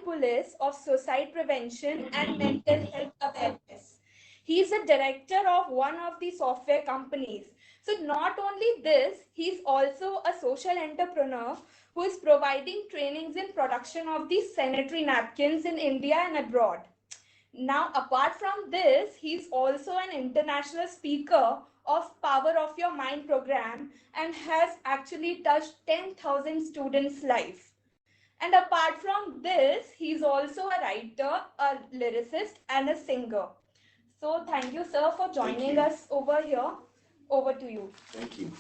Metropolis of Suicide Prevention and Mental Health Awareness. He's a director of one of the software companies. So not only this, he's also a social entrepreneur who is providing trainings in production of these sanitary napkins in India and abroad. Now, apart from this, he's also an international speaker of Power of Your Mind program and has actually touched 10,000 students' life. And apart from this, he's also a writer, a lyricist, and a singer. So thank you, sir, for joining us over here. Over to you. Thank you.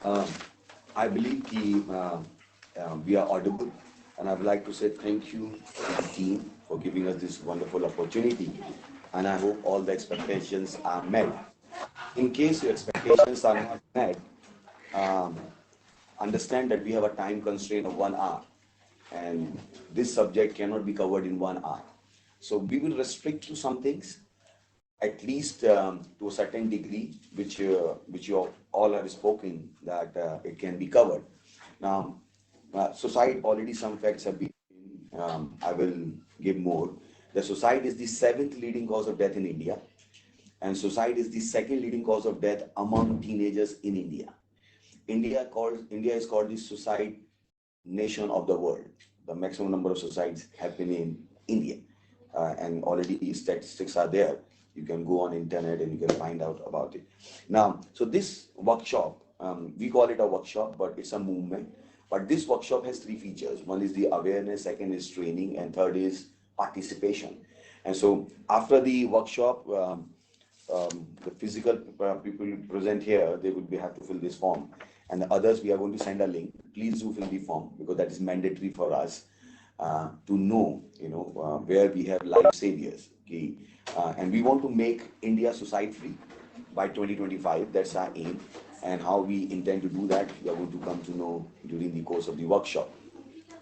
Uh, I believe we are audible, and I would like to say thank you to the team for giving us this wonderful opportunity. And I hope all the expectations are met. In case your expectations are not met, um, understand that we have a time constraint of 1 hour, and this subject cannot be covered in 1 hour. So we will restrict to some things, at least to a certain degree, which you all have spoken that it can be covered. Now, suicide, already some facts have been. I will give more. The suicide is the seventh leading cause of death in India, and suicide is the second leading cause of death among teenagers in India. India is called the suicide nation of the world. The maximum number of suicides happen in India, and already statistics are there. You can go on internet and you can find out about it. Now, so this workshop, we call it a workshop, but it's a movement. But this workshop has three features. One is the awareness, second is training, and third is participation. And so after the workshop, the physical people present here, they will have to fill this form. And the others, we are going to send a link. Please do fill the form because that is mandatory for us to know, where we have life saviors. Okay? And we want to make India suicide free by 2025. That's our aim. And how we intend to do that, we are going to come to know during the course of the workshop.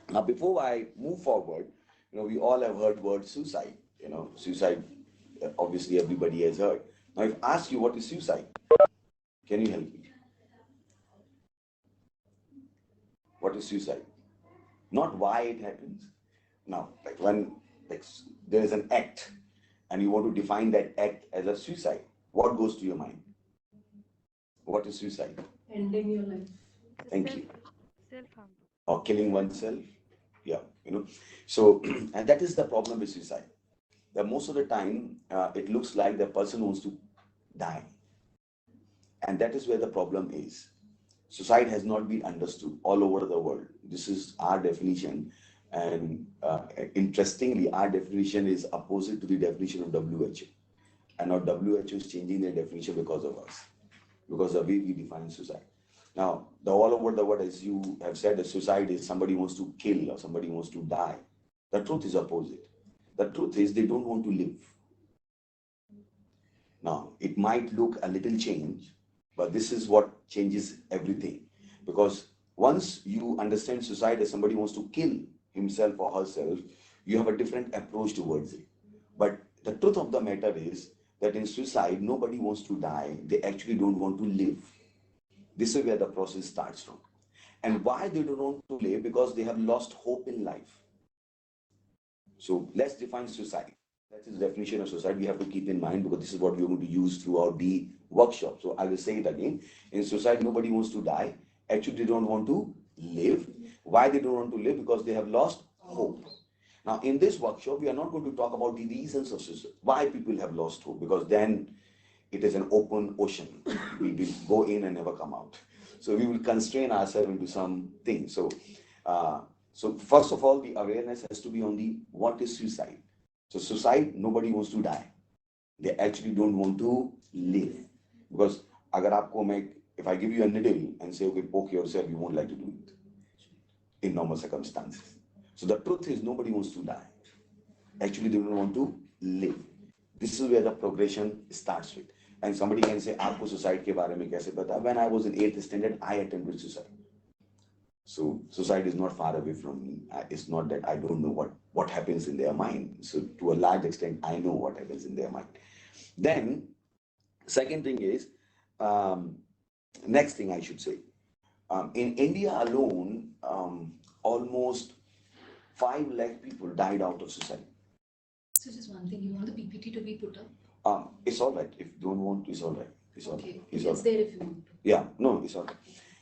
Now, before I move forward, we all have heard word suicide. Suicide, obviously everybody has heard. Now, if I ask you what is suicide, can you help me? What is suicide? Not why it happens. Now, like when there is an act and you want to define that act as a suicide, what goes to your mind? What is suicide? Ending your life. Thank you. Self-harm. Or killing oneself. Yeah, So, and that is the problem with suicide. That most of the time, it looks like the person wants to die. And that is where the problem is. Suicide has not been understood all over the world. This is our definition. And interestingly, our definition is opposite to the definition of WHO. And now WHO is changing their definition because of us, because of the way we define suicide. Now, all over the world, as you have said, that suicide is somebody wants to kill or somebody wants to die. The truth is opposite. The truth is they don't want to live. Now, it might look a little change, but this is what changes everything. Because once you understand suicide as somebody wants to kill himself or herself, you have a different approach towards it. But the truth of the matter is that in suicide, nobody wants to die. They actually don't want to live. This is where the process starts from. And why they don't want to live? Because they have lost hope in life. So let's define suicide. That is the definition of suicide we have to keep in mind, because this is what we're going to use throughout the workshop. So I will say it again. In suicide, nobody wants to die. Actually, they don't want to live. Why they don't want to live? Because they have lost hope. Now, in this workshop, we are not going to talk about the reasons of suicide, why people have lost hope, because then it is an open ocean. We will go in and never come out. So we will constrain ourselves into some things. So first of all, the awareness has to be on the what is suicide. So suicide, nobody wants to die. They actually don't want to live. Because if I give you a needle and say, okay, poke yourself, you won't like to do it in normal circumstances. So the truth is nobody wants to die. Actually, they don't want to live. This is where the progression starts with. And somebody can say, "Aapko suicide ke bare mein kaise pata?" When I was in 8th standard, I attempted suicide. So suicide is not far away from me. It's not that I don't know what happens in their mind. So to a large extent, I know what happens in their mind. Then, second thing is, next thing I should say, in India alone, almost 5 lakh people died out of suicide. So just one thing, you want the PPT to be put up? It's all right. If you don't want, it's all right. It's all Okay, right. it's all right. there if you want to. Yeah, no, it's all right.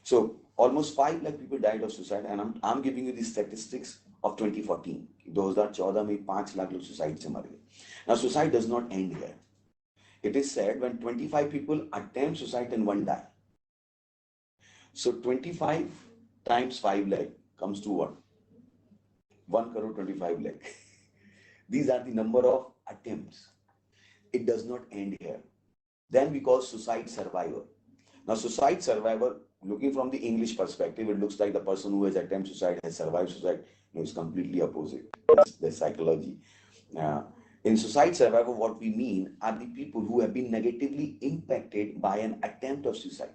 So almost 5 lakh people died of suicide, and I'm giving you the statistics of 2014. 2014 में 5 लाख लोग suicide से मर गए. Now suicide does not end here. It is said when 25 people attempt suicide and one die. So 25 times 5 lakh comes to what? 1 crore 25 lakh. These are the number of attempts. It does not end here. Then we call suicide survivor. Now, suicide survivor, looking from the English perspective, it looks like the person who has attempted suicide has survived suicide. No, it's completely opposite. That's the psychology. In suicide survivor, what we mean are the people who have been negatively impacted by an attempt of suicide.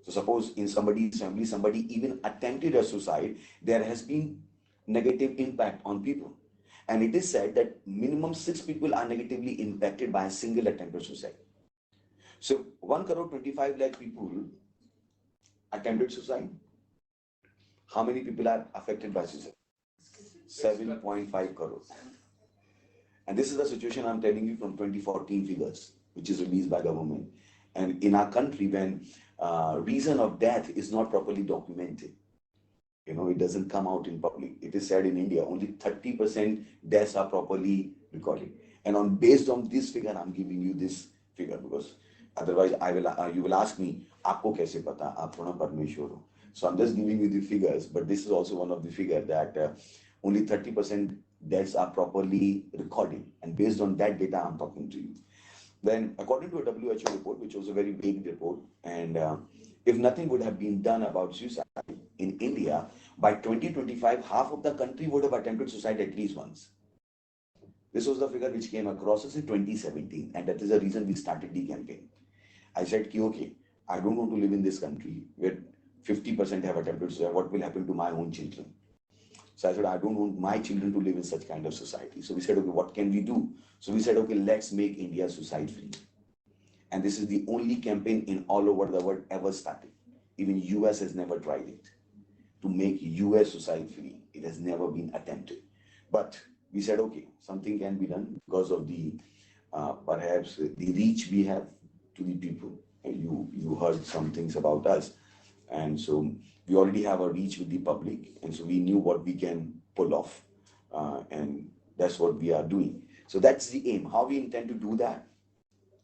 So suppose in somebody's family, somebody even attempted a suicide, there has been negative impact on people. And it is said that minimum 6 people are negatively impacted by a single attempted suicide. So 1 crore 25 lakh people attempted suicide. How many people are affected by suicide? 7.5 crores. And this is the situation I'm telling you from 2014 figures, which is released by government. And in our country, when reason of death is not properly documented, it doesn't come out in public. It is said in India, only 30% deaths are properly recorded. And based on this figure, I'm giving you this figure because otherwise you will ask me, आपको कैसे पता? आप थोड़ा परमेश्वर हो. So I'm just giving you the figures, but this is also one of the figures that only 30% deaths are properly recorded. And based on that data, I'm talking to you. Then, according to a WHO report, which was a very vague report, and if nothing would have been done about suicide in India, by 2025, half of the country would have attempted suicide at least once. This was the figure which came across us in 2017, and that is the reason we started the campaign. I said, okay, I don't want to live in this country where 50% have attempted suicide. What will happen to my own children? So I said, I don't want my children to live in such kind of society. So we said, okay, what can we do? So we said, okay, let's make India suicide free. And this is the only campaign in all over the world ever started. Even US has never tried it. To make US suicide free, it has never been attempted. But we said, okay, something can be done because of the perhaps the reach we have to the people. You heard some things about us. And so we already have a reach with the public, and so we knew what we can pull off, and that's what we are doing. So that's the aim. How we intend to do that?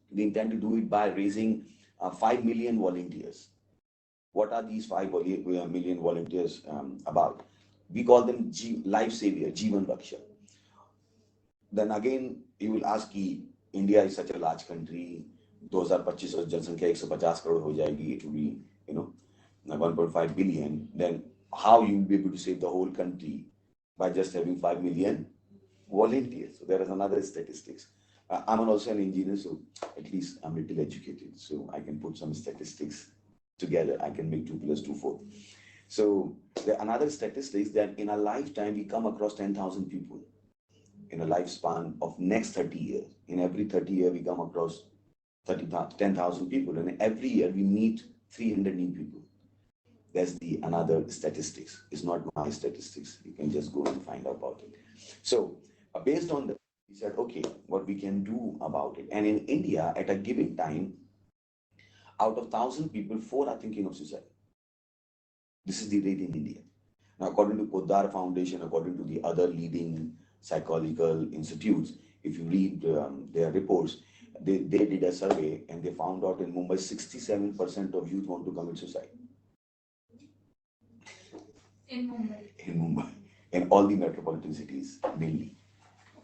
We intend to do it by raising 5 million volunteers. What are these 5 million volunteers about? We call them life savior, Jeevan Raksha. Then again, you will ask, India is such a large country, 2025 जनसंख्या 150 करोड़ हो जाएगी, it will be, 1.5 billion, then how you will be able to save the whole country by just having 5 million volunteers? So there is another statistics. I'm also an engineer, so at least I'm a little educated, so I can put some statistics together. I can make 2 plus 2 4. So another statistics that in a lifetime we come across 10,000 people in a lifespan of next 30 years. In every 30 years we come across 10,000 people, and every year we meet 300 new people. That's the another statistics. It's not my statistics. You can just go and find out about it. So based on that, we said, okay, what we can do about it. And in India, at a given time, out of 1,000 people, 4 are thinking of suicide. This is the rate in India. Now, according to Poddar Foundation, according to the other leading psychological institutes, if you read their reports, they did a survey and they found out in Mumbai, 67% of youth want to commit suicide. In Mumbai. In Mumbai. In all the metropolitan cities, mainly.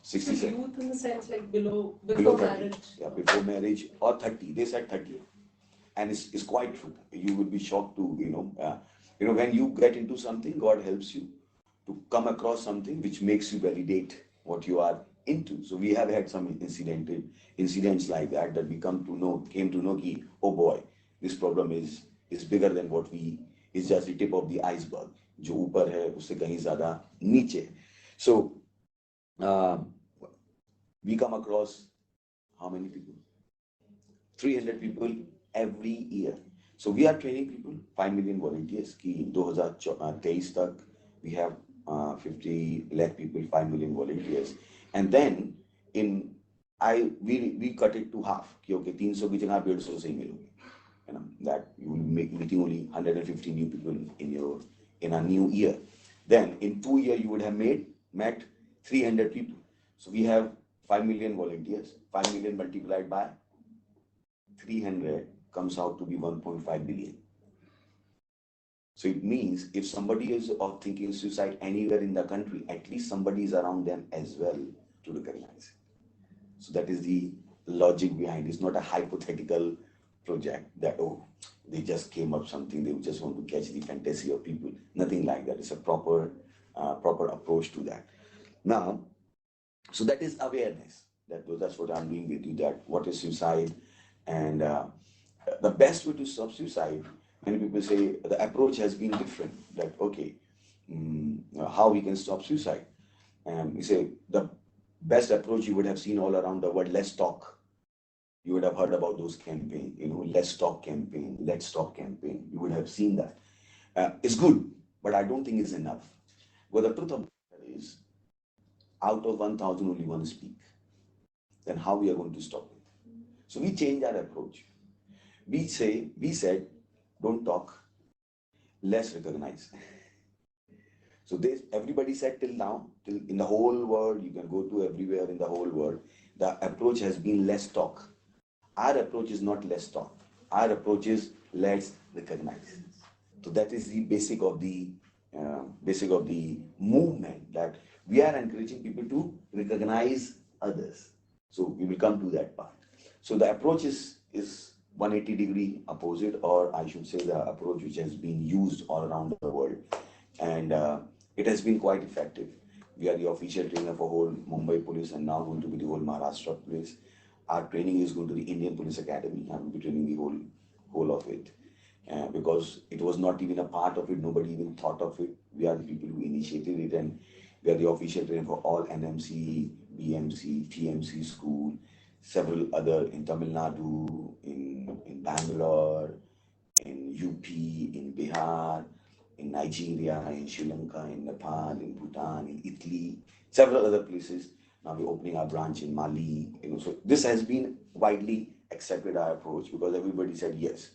67. So youth in the sense like before 30. marriage. Yeah, before marriage or 30. They said 30. And it's quite true. You will be shocked to, when you get into something, God helps you to come across something which makes you validate what you are into. So we have had some incidents like that we came to know ki, oh boy, this problem is bigger than what is just the tip of the iceberg. जो ऊपर है उससे कहीं ज़्यादा नीचे. So we come across how many people? 300 people every year. So we are training people, 5 million volunteers. कि 2023 तक we have 50 lakh people, 5 million volunteers. And then in we cut it to half. कि okay, 300 की जगह 150 से ही मिलोगे. You know, that you will be meeting only 150 new people in a new year. Then in 2 years you would have met 300 people. So we have 5 million volunteers. 5 million multiplied by 300 comes out to be 1.5 billion. So it means if somebody is of thinking suicide anywhere in the country, at least somebody is around them as well to recognize. So that is the logic behind. It's not a hypothetical project that, oh, they just came up something, they just want to catch the fantasy of people. Nothing like that. It's a proper approach to that. Now, so that is awareness. That's what I'm doing with you. That what is suicide, and the best way to stop suicide. Many people say the approach has been different. That okay, how we can stop suicide? And we say the best approach you would have seen all around the world. Let's talk. You would have heard about those campaigns. Let's talk campaign, let's talk campaign. You would have seen that. It's good, but I don't think it's enough. Well, the truth of the matter is, out of 1,000, only one speak. Then how we are going to stop it? So we change our approach. We said, don't talk, let's recognize. So everybody said till now, till in the whole world, you can go to everywhere in the whole world, the approach has been less talk. Our approach is not less talk. Our approach is let's recognize. So that is the basic of the movement, that we are encouraging people to recognize others. So we will come to that part. So the approach is 180-degree opposite, or I should say the approach which has been used all around the world, and it has been quite effective. We are the official trainer for whole Mumbai Police and now going to be the whole Maharashtra Police. Our training is going to the Indian Police Academy. I will be training the whole of it. Because it was not even a part of it, nobody even thought of it. We are the people who initiated it, and we are the official trainer for all NMC, BMC, TMC school, several other in Tamil Nadu, in Bangalore, in UP, in Bihar, in Nigeria, in Sri Lanka, in Nepal, in Bhutan, in Italy, several other places. Now we're opening our branch in Mali. So this has been widely accepted, our approach, because everybody said yes.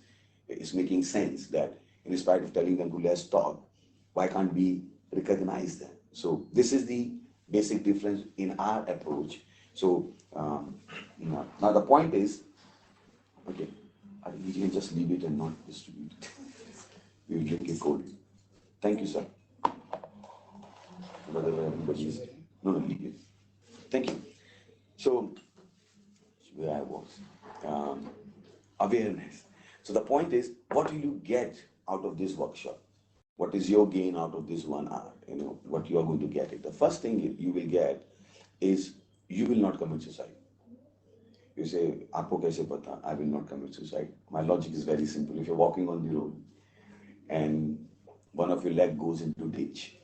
It's making sense that in spite of telling them to let's talk, why can't we recognize them? So this is the basic difference in our approach. So now the point is, okay, we can just leave it and not distribute it. We will drink it cold. Thank you, sir. Whatever everybody is. No, leave it. Thank you. So where I was, awareness. So the point is, what will you get out of this workshop? What is your gain out of this 1 hour? What you are going to get it. The first thing you will get is you will not commit suicide. You say, "Aapko kaise pata?" I will not commit suicide. My logic is very simple. If you're walking on the road and one of your leg goes into ditch,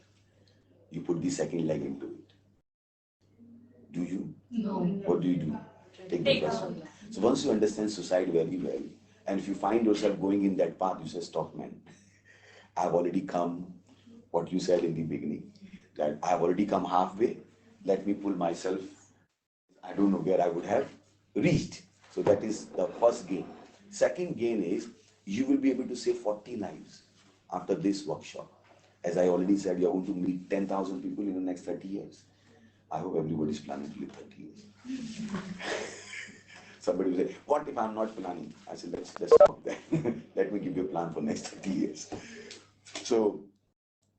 you put the second leg into it. Do you? No. What do you do? Take the first one. So once you understand suicide very well, and if you find yourself going in that path, you say, "Stop, man. I've already come," what you said in the beginning, that I've already come halfway. Let me pull myself. I don't know where I would have reached. So that is the first gain. Second gain is you will be able to save 40 lives after this workshop. As I already said, you're going to meet 10,000 people in the next 30 years. I hope everybody's planning to live 30 years. Somebody will say, "What if I'm not planning?" I said, let's stop there. Let me give you a plan for next 30 years. So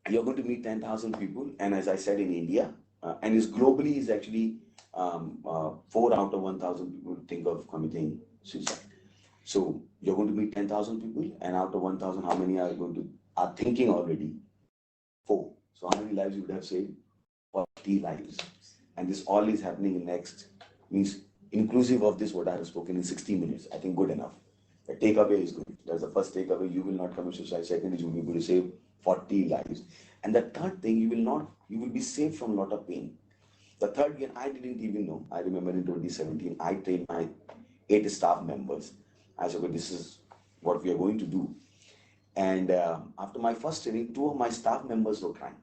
you're going to meet 10,000 people, and as I said, in India, and it's globally is actually 4 out of 1,000 people think of committing suicide. So you're going to meet 10,000 people, and out of 1,000, how many are thinking already? 4. So how many lives you would have saved? 40 lives. And this all is happening in next, means inclusive of this, what I have spoken in 60 minutes. I think good enough. The takeaway is good. That's the first takeaway. You will not commit suicide. Second is you will be able to save 40 lives. And the third thing, you will be saved from a lot of pain. The third again, I didn't even know. I remember in 2017, I trained my 8 staff members. I said, "Okay, this is what we are going to do." And after my first training, 2 of my staff members were crying.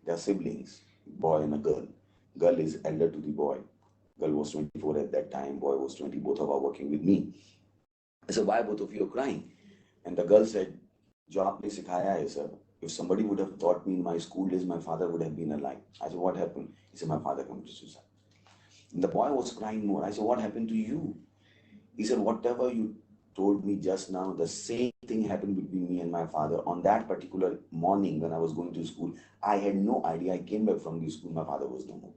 They're siblings, boy and a girl. Girl is elder to the boy. Girl was 24 at that time, boy was 20. Both of are working with me. I said, why both of you are crying? And the girl said, जो आपने सिखाया है sir, if somebody would have taught me in my school days, my father would have been alive. I said, what happened? He said, my father committed suicide. And the boy was crying more. I said, what happened to you? He said, whatever you told me just now, the same thing happened between me and my father. On that particular morning when I was going to school, I had no idea. I came back from the school, my father was no more.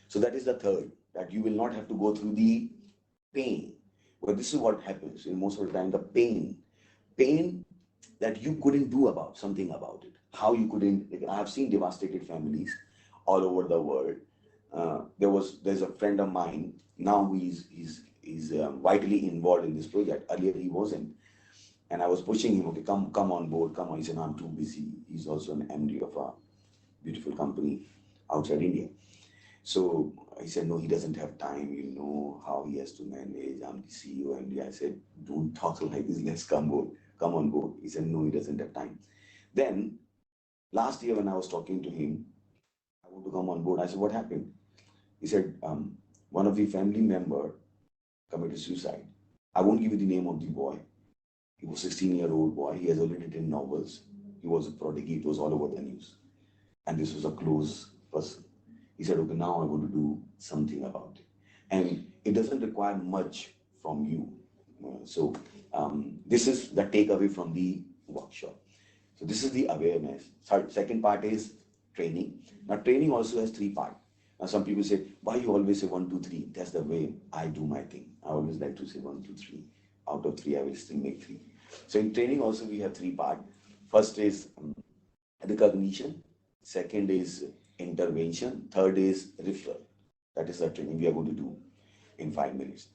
So that is the third, that you will not have to go through the pain. Well, this is what happens in most of the time, the pain that you couldn't do about something about it. How you couldn't, like, I have seen devastated families all over the world. There's a friend of mine, now he's vitally involved in this project. Earlier he wasn't. And I was pushing him, okay, come on board, come on. He said, no, I'm too busy. He's also an MD of a beautiful company outside India. So he said, no, he doesn't have time. You know how he has to manage. I'm the CEO. And I said, don't talk like this. Let's come on board. He said, no, he doesn't have time. Then last year when I was talking to him, I want to come on board. I said, what happened? He said, one of the family member committed suicide. I won't give you the name of the boy. He was 16-year-old boy. He has already written novels. He was a prodigy. It was all over the news. And this was a close person. He said, okay, now I want to do something about it. And it doesn't require much from you. This is the takeaway from the workshop. So this is the awareness. Second part is training. Now training also has three parts. Now some people say, why you always say 1, 2, 3? That's the way I do my thing. I always like to say 1, 2, 3. Out of 3, I will still make 3. So in training also we have three parts. First is recognition. Second is intervention. Third is referral. That is the training we are going to do in 5 minutes.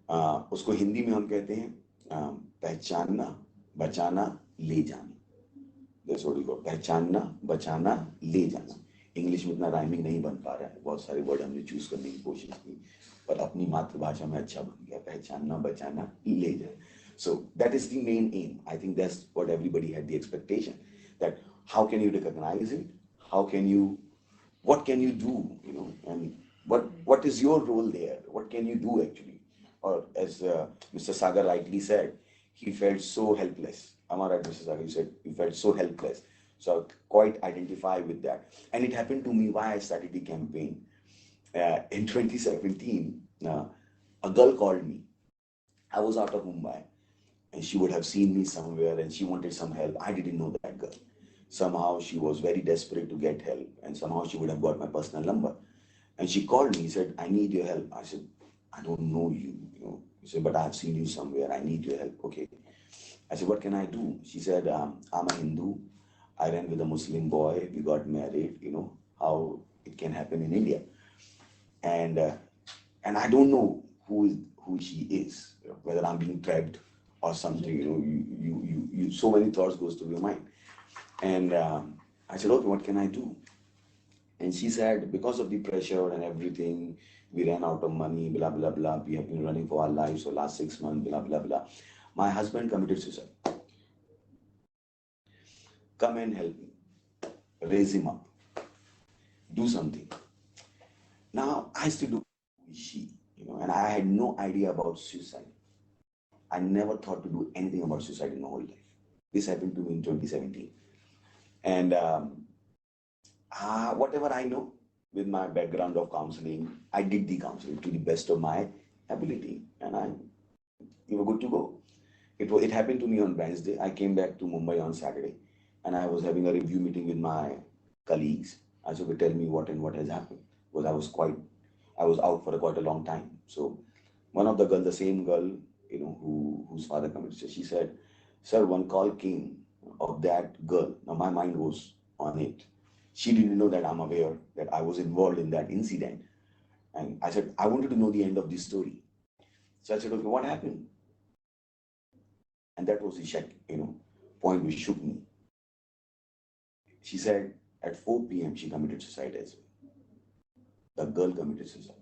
उसको हिंदी में हम कहते हैं पहचानना, बचाना, ले जाना. That's what we call पहचानना, बचाना, ले जाना. इंग्लिश में इतना राइमिंग नहीं बन पा रहा है. बहुत सारे वर्ड हमने चूज करने की कोशिश की, पर अपनी मातृभाषा में अच्छा बन गया. पहचानना, बचाना, ले जाना. So that is the main aim. I think that's what everybody had the expectation. That how can you recognize it? How can you, what can you do? You know, and what is your role there? What can you do actually? Or as Mr. Sagar rightly said, he felt so helpless. Am I right, Mr. Sagar? You said he felt so helpless. So I quite identify with that. And it happened to me why I started the campaign. In 2017, a girl called me. I was out of Mumbai and she would have seen me somewhere and she wanted some help. I didn't know that girl. Somehow she was very desperate to get help and somehow she would have got my personal number. And she called me, said, I need your help. I said, I don't know you, you know. She said, but I've seen you somewhere. I need your help. Okay. I said, what can I do? She said, I'm a Hindu. I ran with a Muslim boy. We got married, you know, how it can happen in India. And and I don't know who she is, you know, whether I'm being trapped or something, you know, you so many thoughts goes through your mind. And I said, okay, what can I do? And she said, because of the pressure and everything, we ran out of money, blah, blah, blah. We have been running for our lives for last 6 months, blah, blah, blah. My husband committed suicide. Come and help me. Raise him up. Do something. Now, I still do who is she, you know, and I had no idea about suicide. I never thought to do anything about suicide in my whole life. This happened to me in 2017. And whatever I know with my background of counseling, I did the counseling to the best of my ability, and we were good to go. It happened to me on Wednesday. I came back to Mumbai on Saturday, and I was having a review meeting with my colleagues. I said, "Okay, tell me what has happened." Because I was out for quite a long time. So one of the girls, the same girl, you know, whose father committed suicide, she said, "Sir, one call came of that girl." Now my mind was on it. She didn't know that I'm aware that I was involved in that incident. And I said, I wanted to know the end of this story. So I said, okay, what happened? And that was the point which shook me. She said at 4 p.m. she committed suicide as well. The girl committed suicide.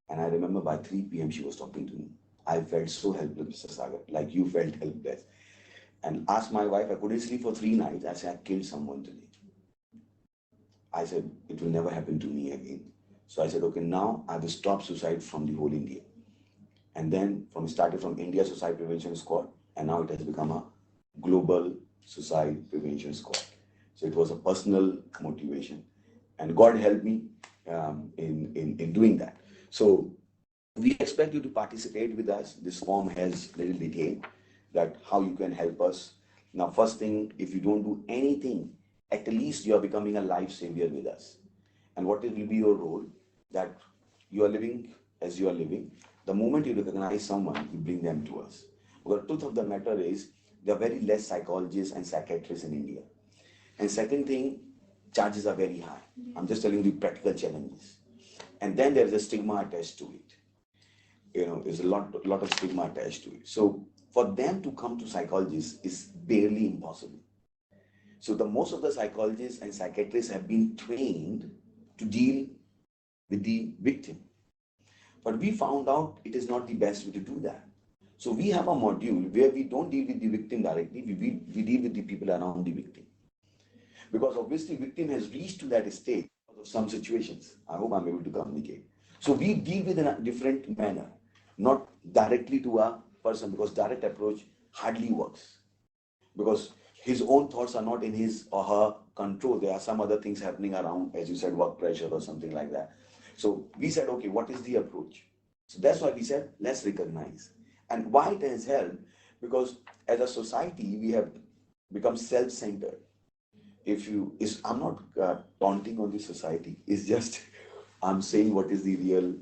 And I remember by 3 p.m. she was talking to me. I felt so helpless, Mr. Sagar, like you felt helpless. And asked my wife, I couldn't sleep for 3 nights. I said, I killed someone today. I said, it will never happen to me again. So I said, okay, now I will stop suicide from the whole India. And then started from India Suicide Prevention Squad, and now it has become a global suicide prevention squad. So it was a personal motivation, and God helped me in doing that. So we expect you to participate with us. This form has little detail that how you can help us. Now, first thing, if you don't do anything, at least you are becoming a life savior with us. And what will be your role? That you are living as you are living. The moment you recognize someone, you bring them to us. But the truth of the matter is, there are very less psychologists and psychiatrists in India. And second thing, charges are very high. I'm just telling you the practical challenges. And then there is a stigma attached to it. There's a lot of stigma attached to it. So for them to come to psychologists is barely impossible. So the most of the psychologists and psychiatrists have been trained to deal with the victim. But we found out it is not the best way to do that. So we have a module where we don't deal with the victim directly, we deal with the people around the victim. Because obviously victim has reached to that stage because of some situations. I hope I'm able to communicate. So we deal with in a different manner, not directly to a person, because direct approach hardly works. Because his own thoughts are not in his or her control. There are some other things happening around, as you said, work pressure or something like that. So we said, okay, what is the approach? So that's why we said, let's recognize. And why it has helped? Because as a society, we have become self-centered. I'm not taunting on the society. It's just I'm saying what is the real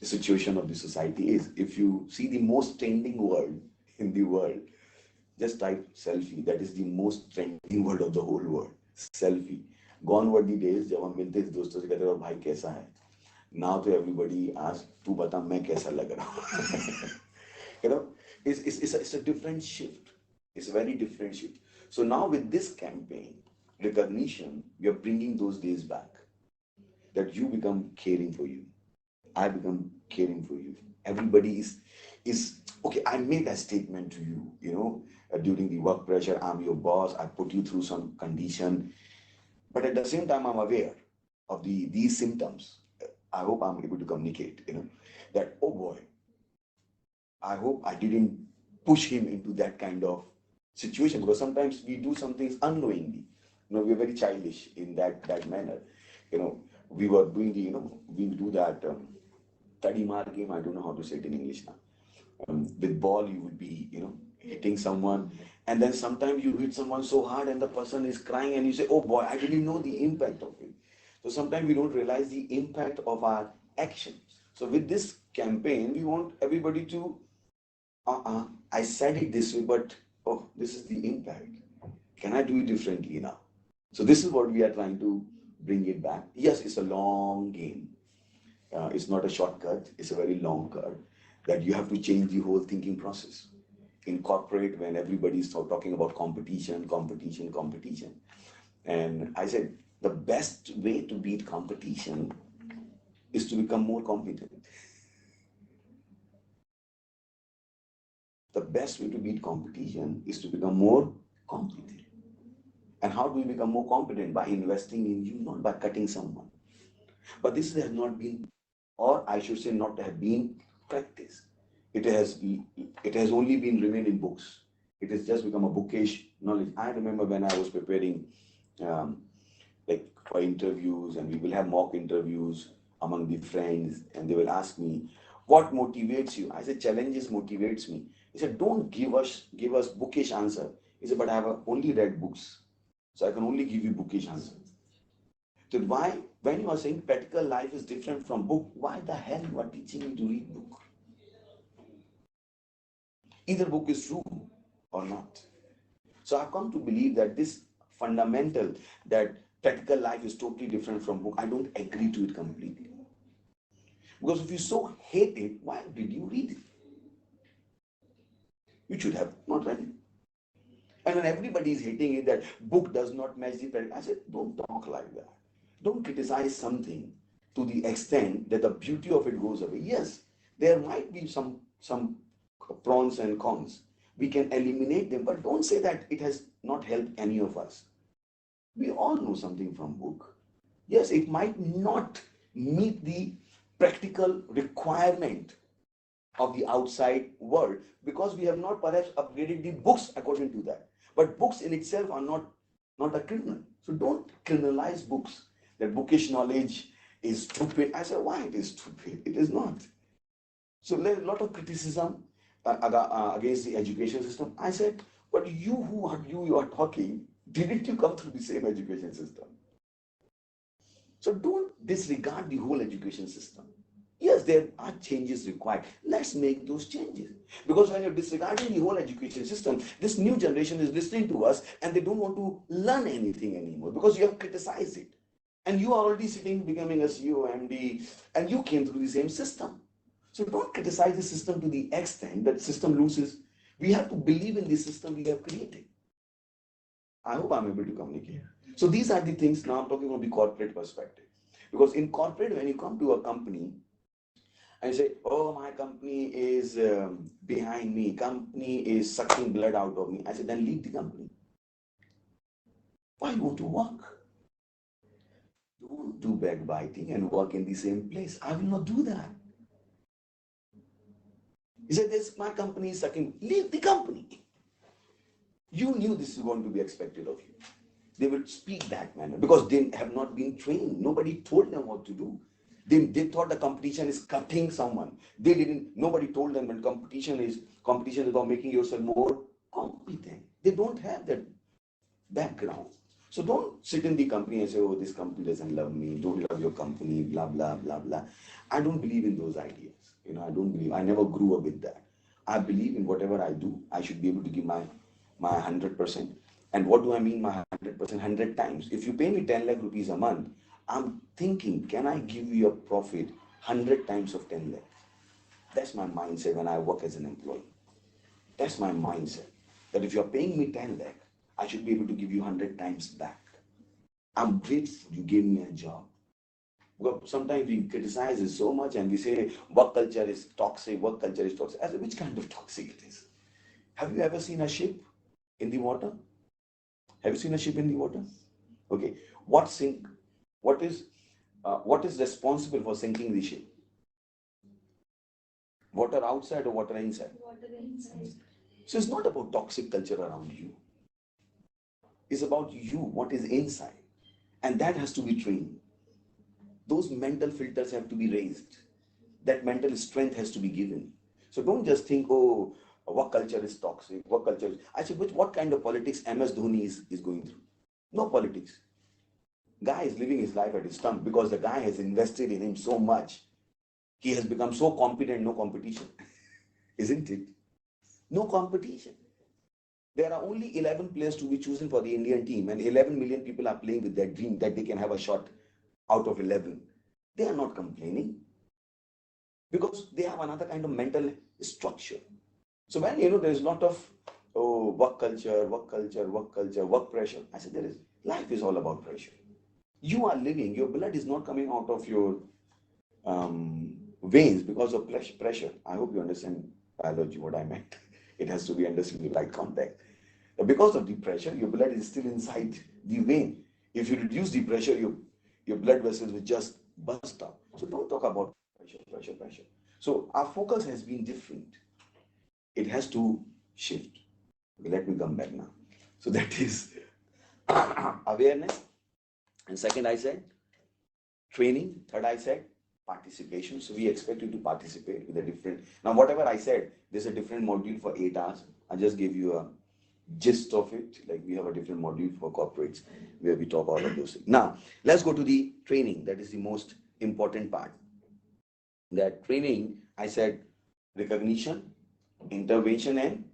situation of the society is. If you see the most trending word in the world, just type selfie. That is the most trending word of the whole world. Selfie. Gone were the days जब हम मिलते थे दोस्तों से कहते थे भाई कैसा है. Now to everybody asks तू बता मैं कैसा लग रहा हूँ. You know, it's a different shift. It's a very different shift. So now with this campaign, recognition, we are bringing those days back. That you become caring for you. I become caring for you. Everybody is okay. I made a statement to you, during the work pressure. I'm your boss. I put you through some condition, but at the same time, I'm aware of these symptoms. I hope I'm able to communicate. That oh boy, I hope I didn't push him into that kind of situation, because sometimes we do some things unknowingly. We're very childish in that manner. We were doing we do that Tadimar game. I don't know how to say it in English now. With ball, you would be hitting someone, and then sometimes you hit someone so hard, and the person is crying, and you say, "Oh boy, I didn't know the impact of it." So sometimes we don't realize the impact of our action. So with this campaign, we want everybody to I said it this way, but oh, this is the impact. Can I do it differently now? So this is what we are trying to bring it back. Yes, it's a long game. It's not a shortcut. It's a very long cut that you have to change the whole thinking process. In corporate, when everybody is talking about competition, competition, competition. And I said, the best way to beat competition is to become more competent. The best way to beat competition is to become more competent. And how do we become more competent? By investing in you, not by cutting someone. But this has not been, or I should say, not have been practiced. It has only been remained in books. It has just become a bookish knowledge. I remember when I was preparing, like for interviews, and we will have mock interviews among the friends, and they will ask me, "What motivates you?" I said, "Challenges motivates me." He said, "Don't give us bookish answer." He said, "But I have only read books, so I can only give you bookish answer." So why, when you are saying practical life is different from book, why the hell you are teaching me to read book? Either book is true or not. So I've come to believe that this fundamental, that practical life is totally different from book, I don't agree to it completely. Because if you so hate it, why did you read it? You should have not read it. And when everybody is hating it, that book does not match the practical, I said, don't talk like that. Don't criticize something to the extent that the beauty of it goes away. Yes, there might be some pros and cons. We can eliminate them, but don't say that it has not helped any of us. We all know something from book. Yes, it might not meet the practical requirement of the outside world because we have not perhaps upgraded the books according to that. But books in itself are not a criminal. So don't criminalize books. That bookish knowledge is stupid. I said, why it is stupid? It is not. So there's a lot of criticism against the education system. I said, but you are talking, didn't you come through the same education system? So don't disregard the whole education system. Yes, there are changes required. Let's make those changes. Because when you're disregarding the whole education system, this new generation is listening to us and they don't want to learn anything anymore because you have criticized it. And you are already sitting, becoming a CEO, MD, and you came through the same system. So don't criticize the system to the extent that the system loses. We have to believe in the system we have created. I hope I'm able to communicate. So these are the things. Now I'm talking from the corporate perspective. Because in corporate, when you come to a company and say, oh, my company is behind me, company is sucking blood out of me, I said, then leave the company. Why you want to work? Don't do backbiting and work in the same place. I will not do that. He said, this my company is sucking. Leave the company. You knew this is going to be expected of you. They will speak that manner because they have not been trained. Nobody told them what to do. They thought the competition is cutting someone. They didn't, nobody told them when competition is about making yourself more competent. They don't have that background. So don't sit in the company and say, oh, this company doesn't love me, don't love your company, blah, blah, blah, blah. I don't believe in those ideas. I don't believe, I never grew up with that. I believe in whatever I do, I should be able to give my 100%. And what do I mean my 100%? 100 times. If you pay me 10 lakh rupees a month, I'm thinking, can I give you a profit 100 times of 10 lakh? That's my mindset when I work as an employee. That's my mindset. That if you're paying me 10 lakh, I should be able to give you 100 times back. I'm grateful you gave me a job. Well, sometimes we criticize it so much and we say work culture is toxic, work culture is toxic. As which kind of toxic it is? Have you ever seen a ship in the water? Have you seen a ship in the water? Okay. What is what is responsible for sinking the ship? Water outside or water inside? Water inside. So it's not about toxic culture around you. It's about you, what is inside. And that has to be trained. Those mental filters have to be raised. That mental strength has to be given. So don't just think, oh, what culture is toxic, what culture is. I said, what kind of politics MS Dhoni is going through? No politics. Guy is living his life at his stump because the guy has invested in him so much. He has become so competent, no competition. Isn't it? No competition. There are only 11 players to be chosen for the Indian team, and 11 million people are playing with that dream that they can have a shot out of 11. They are not complaining because they have another kind of mental structure. So when there's a lot of work culture, work culture, work culture, work pressure. I said life is all about pressure. You are living, your blood is not coming out of your veins because of pressure. I hope you understand biology, what I meant. It has to be understood in the right context. Because of the pressure, your blood is still inside the vein. If you reduce the pressure, your blood vessels will just burst out. So don't talk about pressure, pressure, pressure. So our focus has been different. It has to shift. Okay, let me come back now. So that is awareness. And second, I said training. Third, I said participation. So we expect you to participate with a different. Now, whatever I said, there's a different module for 8 hours. I just gave you a gist of it. Like we have a different module for corporates where we talk all of those things. Now, let's go to the training. That is the most important part. That training, I said recognition, intervention and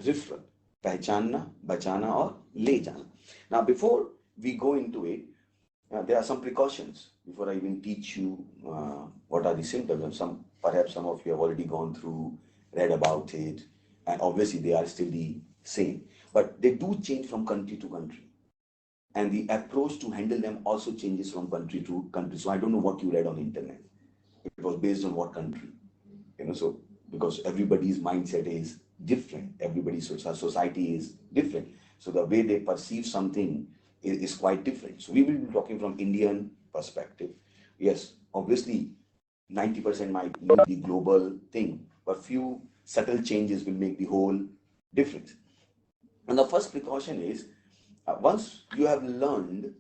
referral. Pehchanna, bachana or le jana. Now, before we go into it, there are some precautions before I even teach you what are the symptoms. And perhaps some of you have already gone through, read about it, and obviously they are still the same. But they do change from country to country. And the approach to handle them also changes from country to country. So I don't know what you read on internet. It was based on what country? So because everybody's mindset is different, everybody's society is different. So the way they perceive something is quite different. So we will be talking from Indian perspective. Yes, obviously 90% might need the global thing, but few subtle changes will make the whole difference. And the first precaution is once you have learned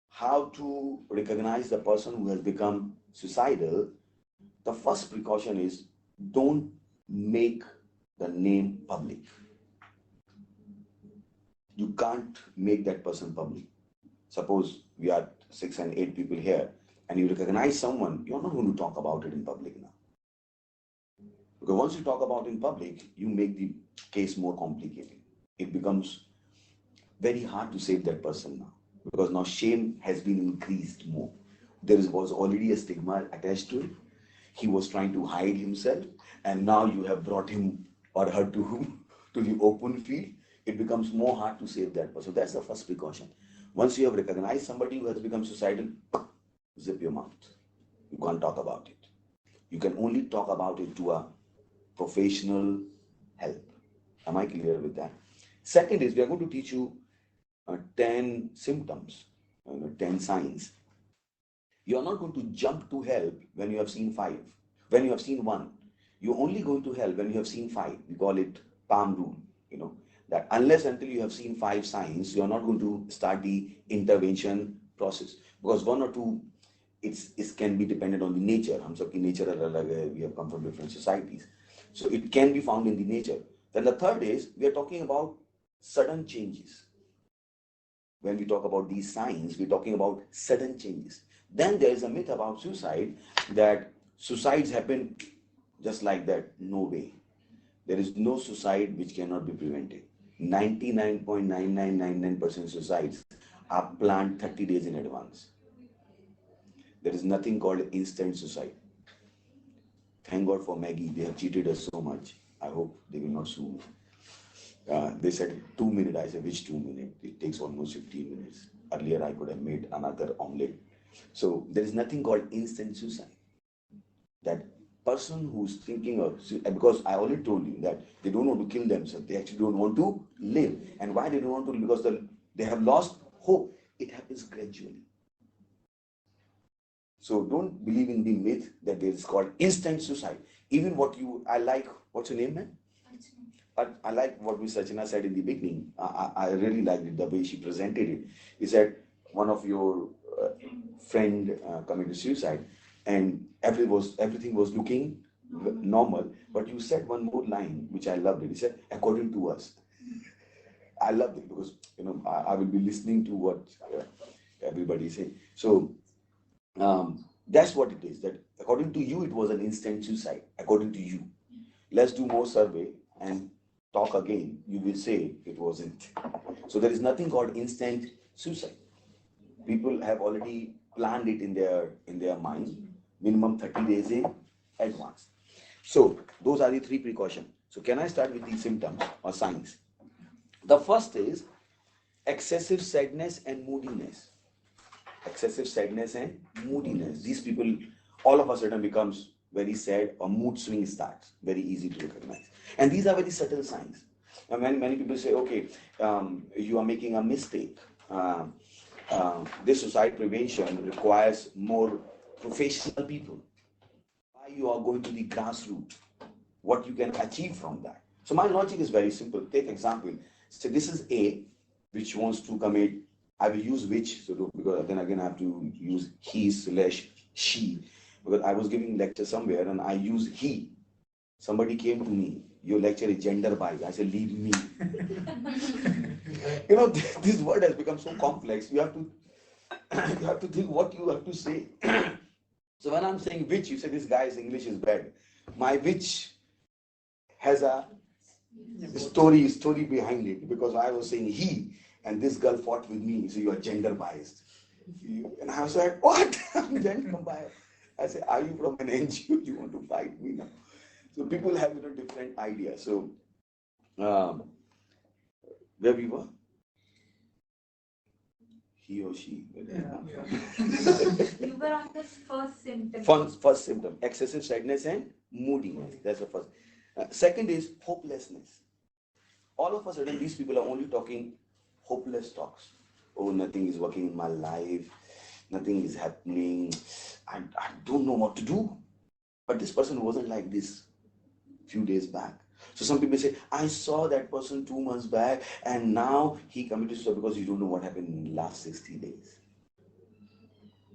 how to recognize the person who has become suicidal, the first precaution is don't make the name public. You can't make that person public. Suppose we are 6 and 8 people here and you recognize someone, you're not going to talk about it in public now. Because once you talk about it in public, you make the case more complicated. It becomes very hard to save that person now. Because now shame has been increased more. Was already a stigma attached to it. He was trying to hide himself, and now you have brought him or her to the open field. It becomes more hard to save that person. So that's the first precaution. Once you have recognized somebody who has become suicidal, zip your mouth. You can't talk about it. You can only talk about it to a professional help. Am I clear with that? Second is we are going to teach you 10 symptoms, 10 signs. You are not going to jump to help when you have seen 5, when you have seen 1. You're only going to help when you have seen 5. We call it palm rule, that unless until you have seen 5 signs, you are not going to start the intervention process. Because 1 or 2, it can be dependent on the nature. हम सबकी nature अलग है. We have come from different societies. So it can be found in the nature. Then the third is, we are talking about sudden changes. When we talk about these signs, we're talking about sudden changes. Then there is a myth about suicide that suicides happen just like that. No way. There is no suicide which cannot be prevented. 99.9999% suicides are planned 30 days in advance. There is nothing called instant suicide. Thank God for Maggie. They have cheated us so much. I hope they will not sue me. They said 2 minutes. I said, which 2 minutes? It takes almost 15 minutes. Earlier, I could have made another omelette. So there is nothing called instant suicide. That person who's thinking of, because I already told you that they don't want to kill themselves. They actually don't want to live. And why they don't want to live? Because they have lost hope. It happens gradually. So don't believe in the myth that there is called instant suicide. Even what's your name, man? I like what Ms. Rachana said in the beginning. I really liked it, the way she presented it. He said, one of your friend committed suicide and everything was looking normal. But you said one more line, which I loved it. He said, according to us. I loved it because, I will be listening to what everybody is saying. So that's what it is. That according to you, it was an instant suicide. According to you. Let's do more survey and talk again. You will say it wasn't. So there is nothing called instant suicide. People have already planned it in their mind, minimum 30 days in advance. So those are the 3 precautions. So can I start with the symptoms or signs? The first is excessive sadness and moodiness. Excessive sadness and moodiness. These people, all of a sudden becomes very sad or mood swing starts. Very easy to recognize. And these are very subtle signs. And when many people say, okay, you are making a mistake. This suicide prevention requires more professional people. Why you are going to the grassroots? What you can achieve from that? So my logic is very simple. Take example. So this is A, which wants to commit. I will use which, so because then again I have to use he/she. Because I was giving lecture somewhere and I use he. Somebody came to me. Your lecture is gender bias. I said, leave me. This word has become so complex. You have to think what you have to say. So when I'm saying which, you say this guy's English is bad. My which has a story behind it, because I was saying he and this girl fought with me. So you are gender biased. And I was like, what? I'm gender biased. I said, are you from an NGO? You want to fight me now? So people have different ideas. So where we were? He or she. You were on the first symptom. First symptom, excessive sadness and moodiness. That's the first. Second is hopelessness. All of a sudden, these people are only talking hopeless talks. oh, nothing is working in my life, nothing is happening, I don't know what to do. But this person wasn't like this few days back. So some people say, I saw that person 2 months back and now he committed suicide because you don't know what happened in the last 60 days.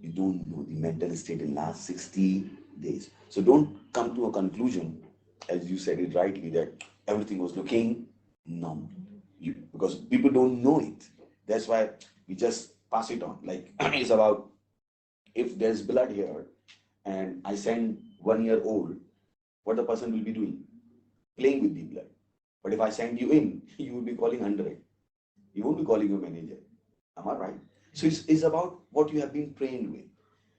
You don't know the mental state in last 60 days. So don't come to a conclusion, as you said it rightly, that everything was looking normal. Because people don't know it. That's why we just pass it on. Like it's about if there's blood here and I send 1 year old, what the person will be doing? Playing with the blood. But if I send you in, you will be calling 100. You won't be calling your manager. Am I right? So it's about what you have been trained with.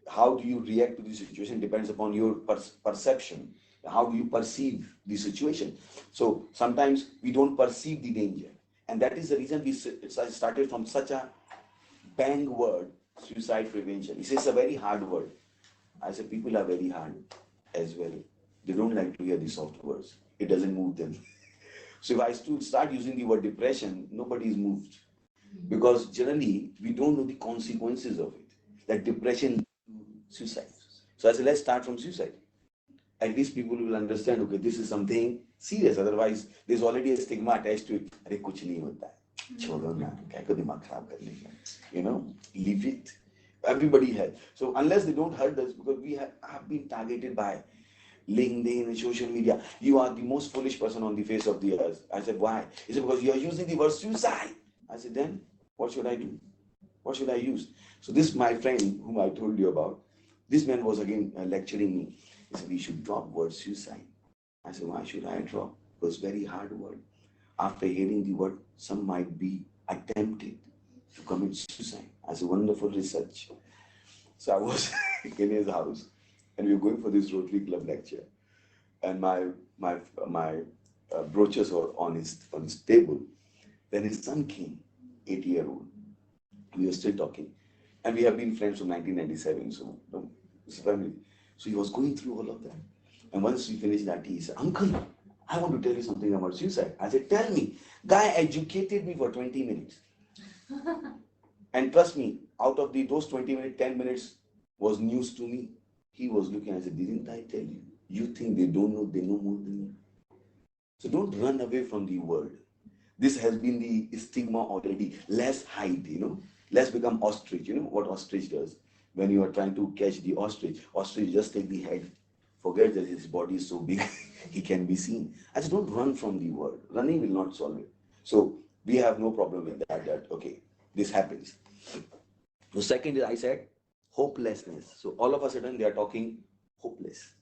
How do you react to the situation depends upon your perception. How do you perceive the situation? So sometimes we don't perceive the danger. And that is the reason I started from such a bang word, suicide prevention. It's a very hard word. I said people are very hard as well. They don't like to hear the soft words. It doesn't move them. So if I start using the word depression, nobody is moved. Because generally, we don't know the consequences of it. That depression leads to suicide. So I said, let's start from suicide. At least people will understand, okay, this is something serious. Otherwise, there's already a stigma attached to it. अरे कुछ नहीं होता है. छोड़ो ना, क्या को दिमाग खराब कर लेंगे. You know, leave it. Everybody has. So unless they don't hurt us, because we have been targeted by LinkedIn and social media. You are the most foolish person on the face of the earth. I said, why? He said, because you are using the word suicide. I said, then what should I do? What should I use? So this my friend whom I told you about, this man was again lecturing me. He said, we should drop word suicide. I said, why should I drop? It was very hard word. After hearing the word, some might be attempted to commit suicide. I said, wonderful research. So I was in his house and we were going for this Rotary Club lecture. And my brooches were on his table. Then his son came, 8-year-old. We were still talking. And we have been friends from 1997, so it's family. So he was going through all of that. And once we finished that, he said, Uncle, I want to tell you something about suicide. I said, tell me. Guy educated me for 20 minutes. And trust me, out of those 20 minutes, 10 minutes was news to me. He was looking, I said, didn't I tell you? You think they don't know, they know more than you. So don't run away from the word. This has been the stigma already. Let's hide, Let's become ostrich. You know what ostrich does? When you are trying to catch the ostrich just take the head, forget that his body is so big, he can be seen. I said, don't run from the word. Running will not solve it. So we have no problem with that, okay, this happens. The second is, I said, hopelessness. So all of a sudden they are talking hopeless.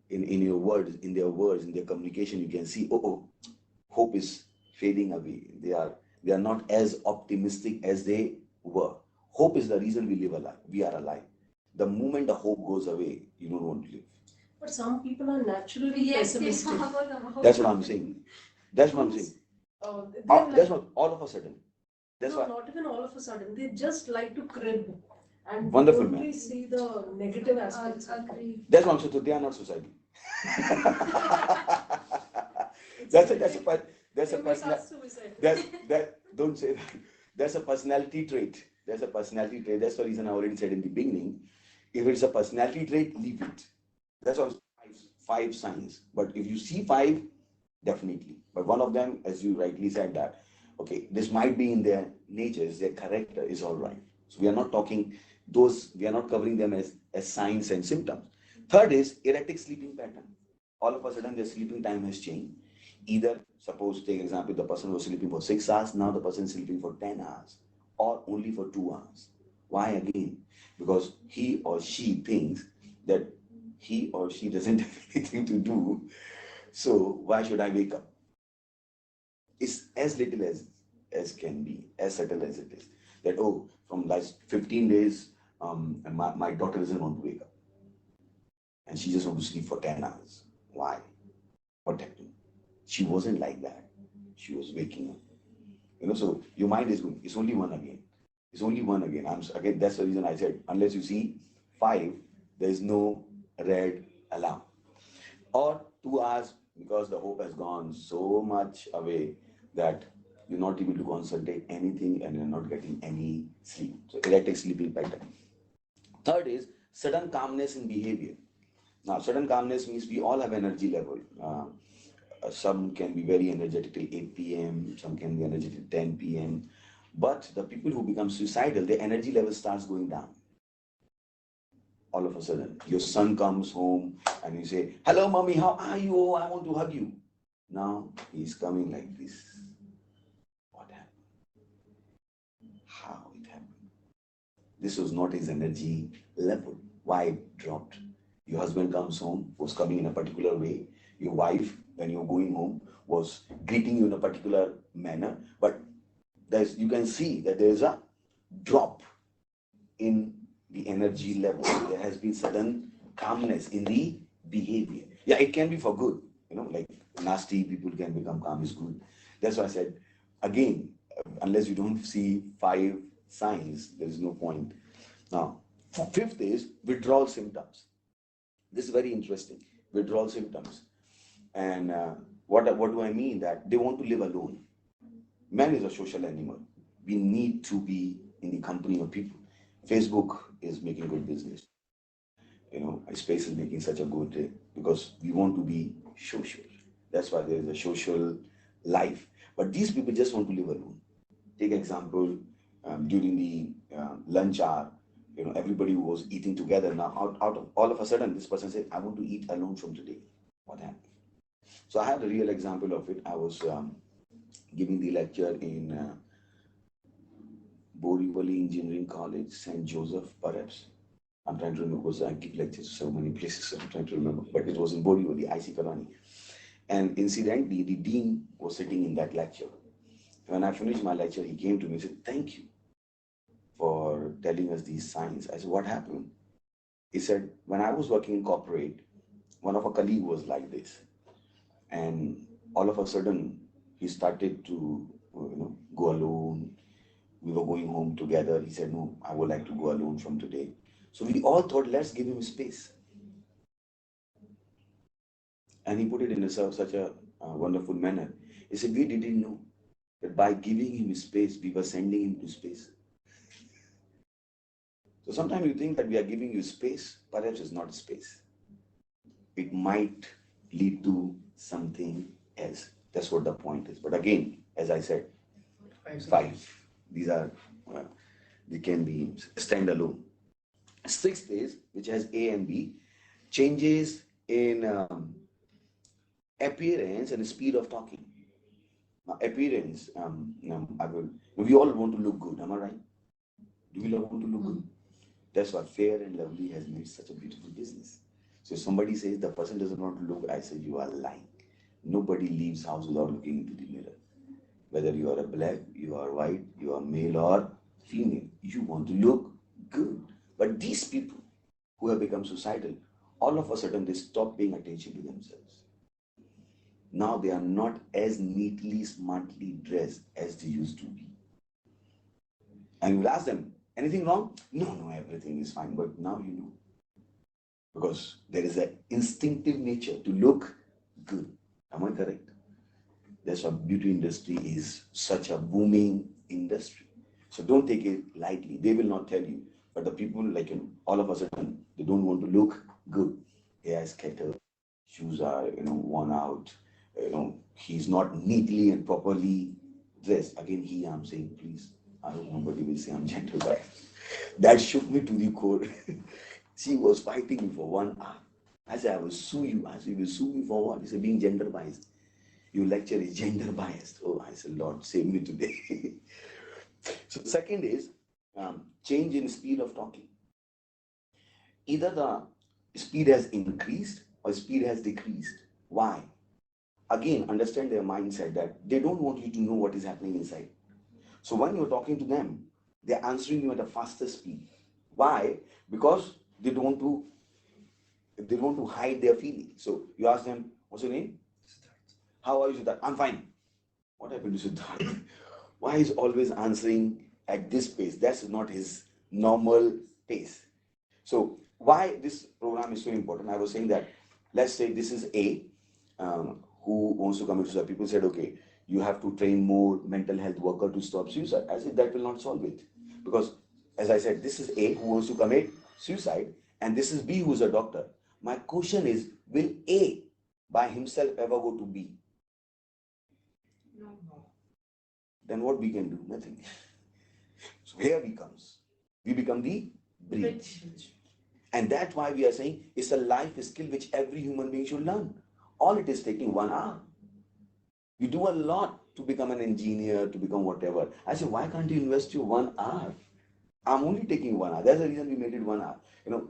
In your words, in their words, in their communication, you can see, hope is fading away. They are not as optimistic as they were. Hope is the reason we live alive. We are alive. The moment the hope goes away, you don't want to live. But some people are naturally pessimistic. That's what I'm saying. That's what I'm saying. That's what all of a sudden. That's No, what. not even all of a sudden. They just like to crib and Wonderful, only man. see the negative aspects. Agree. That's what I'm saying. So they are not society. That's a personal. Don't say that. That's a personality trait. That's a personality trait. That's the reason I already said in the beginning. If it's a personality trait, leave it. That's all five signs. But if you see five, definitely. But one of them, as you rightly said that, okay, this might be in their nature, their character is all right. So we are not talking those, we are not covering them as signs and symptoms. Third is erratic sleeping pattern. All of a sudden their sleeping time has changed. Either, suppose, take example, the person was sleeping for 6 hours, now the person is sleeping for 10 hours or only for 2 hours. Why again? Because he or she thinks that he or she doesn't have anything to do. So why should I wake up? It's as little as can be, as subtle as it is. That, oh, from last 15 days, and my daughter doesn't want to wake up. And she just wants to sleep for 10 hours. Why? What happened? She wasn't like that. She was waking up. So your mind is going, it's only one again. It's only one again. Again, that's the reason I said, unless you see 5, there is no red alarm. Or 2 hours, because the hope has gone so much away that You're not able to concentrate anything and you're not getting any sleep. So erratic sleeping pattern. Third is sudden calmness in behavior. Now, sudden calmness means we all have energy level. Some can be very energetic till 8 p.m., some can be energetic 10 p.m. But the people who become suicidal, their energy level starts going down. All of a sudden, your son comes home and you say, "Hello, mommy, how are you? Oh, I want to hug you." Now he's coming like this. What happened? How it happened? This was not his energy level. Why it dropped? Your husband comes home, was coming in a particular way. Your wife, when you're going home, was greeting you in a particular manner. But you can see that there is a drop in the energy level. There has been sudden calmness in the behavior. Yeah, it can be for good. Like nasty people can become calm is good. That's why I said, again, unless you don't see 5 signs, there is no point. Now, fifth is withdrawal symptoms. This is very interesting. Withdrawal symptoms. And what do I mean? That they want to live alone. Man is a social animal. We need to be in the company of people. Facebook is making good business. Space is making such a good because we want to be social. That's why there is a social life. But these people just want to live alone. Take example, during the lunch hour, everybody was eating together. Now, out of all of a sudden, this person said, "I want to eat alone from today." What happened? So I had a real example of it. I was giving the lecture in Borivali Engineering College, St. Joseph, perhaps. I'm trying to remember because I give lectures so many places, so I'm trying to remember. But it was in Borivali, IC Kalani. And incidentally, the dean was sitting in that lecture. When I finished my lecture, he came to me and said, "Thank you for telling us these signs." I said, "What happened?" He said, "When I was working in corporate, one of our colleague was like this. And all of a sudden, he started to go alone. We were going home together. He said, 'No, I would like to go alone from today.' So we all thought, let's give him space." And he put it in such a wonderful manner. He said, "We didn't know that by giving him space, we were sending him to space." So sometimes you think that we are giving you space, perhaps it's not space. It might lead to something else. That's what the point is. But again, as I said, five. These are, they can be standalone. Sixth is, which has A and B, changes in appearance and speed of talking. Now, appearance, we all want to look good, am I right? Do we all want to look good? That's why Fair and Lovely has made such a beautiful business. So if somebody says the person doesn't want to look, I say you are lying. Nobody leaves house without looking into the mirror. Whether you are a black, you are white, you are male or female, you want to look good. But these people who have become suicidal, all of a sudden they stop paying attention to themselves. Now they are not as neatly, smartly dressed as they used to be. And you'll ask them, "Anything wrong?" "No, no, everything is fine." But now you know. Because there is an instinctive nature to look good. Am I correct? That's why beauty industry is such a booming industry. So don't take it lightly. They will not tell you. But the people, like, all of a sudden, they don't want to look good. Hair is scattered, shoes are, worn out. He's not neatly and properly dressed. Again, I'm saying, please, I hope nobody will say I'm gentle biased. That shook me to the core. She was fighting me for 1 hour. I said, "I will sue you." I said, "You will sue me for what?" He said, "Being gender biased. Your lecture is gender biased." Oh, I said, "Lord, save me today." So the second is change in speed of talking. Either the speed has increased or speed has decreased. Why? Again, understand their mindset that they don't want you to know what is happening inside. So when you're talking to them, they're answering you at a faster speed. Why? Because they don't want to hide their feelings. So you ask them, "What's your name?" "How are you, Siddharth?" "I'm fine." What happened to Siddharth? Why is always answering at this pace? That's not his normal pace. So why this program is so important? I was saying that, let's say this is A, who wants to commit suicide. People said, "Okay, you have to train more mental health worker to stop suicide. I said that will not solve it. Because as I said, this is A who wants to commit suicide and this is B who is a doctor. My question is, will A by himself ever go to B? No. Then what we can do? Nothing. So here we comes. We become the bridge. And that's why we are saying it's a life skill which every human being should learn. All it is taking 1 hour. You do a lot to become an engineer, to become whatever. I say, why can't you invest your 1 hour? I'm only taking 1 hour. That's the reason we made it 1 hour. You know,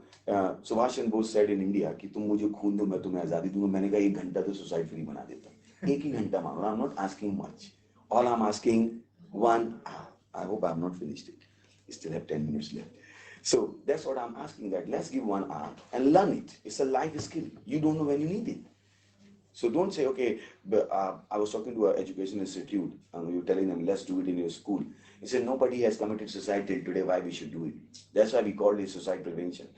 Subhash Chandra Bose said in India कि तुम मुझे खून दो मैं तुम्हें आजादी दूंगा. मैंने कहा 1 घंटा तो सुसाइड फ्री बना देता हूँ. एक ही घंटा मांगो. I'm not asking much. All I'm asking 1 hour. I hope I'm not finished it. We still have 10 minutes left. So that's what I'm asking. That let's give 1 hour and learn it. It's a life skill. You don't know when you need it. So don't say, okay, but, I was talking to an education institute and we were telling them, let's do it in your school. He said, nobody has committed suicide till today, why we should do it? That's why we call it suicide prevention.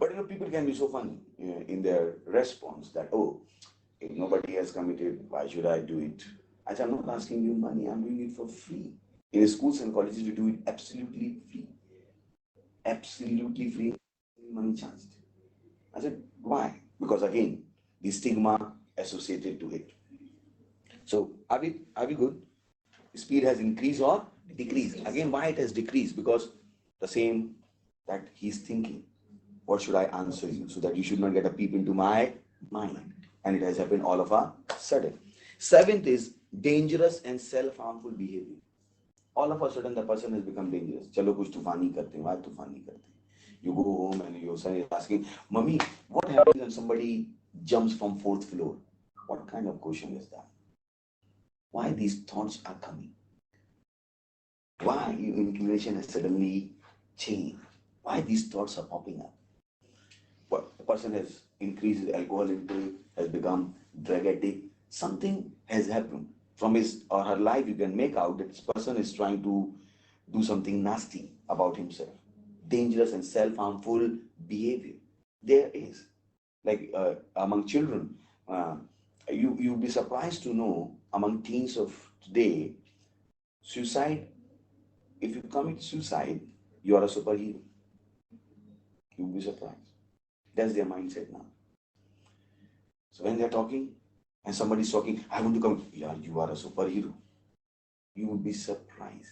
But you know, people can be so funny in their response that, oh, if nobody has committed, why should I do it? I said, I'm not asking you money, I'm doing it for free. In schools and colleges, we do it absolutely free. Absolutely free, money charged. I said, why? Because again, the stigma associated to it. So are we good? Speed has increased or decreased? Again, why it has decreased? Because the same that he's thinking. What should I answer you? So that you should not get a peep into my mind. And it has happened all of a sudden. Seventh is dangerous and self-harmful behavior. All of a sudden the person has become dangerous. Chalo kuch tufani karte hain. Why tufani karte hain? You go home and your son is asking, Mummy, what happens when somebody jumps from 4th floor? What kind of question is that? Why these thoughts are coming? Why your inclination has suddenly changed? Why these thoughts are popping up? What a person has increased his alcohol intake, has become drug addict. Something has happened from his or her life. You can make out that this person is trying to do something nasty about himself. Dangerous and self-harmful behavior. There is, like among children, you'll be surprised to know among teens of today, suicide. If you commit suicide, you are a superhero. You'll be surprised. That's their mindset now. So when they're talking and somebody's talking, I want to come. Yeah, you are a superhero. You would be surprised.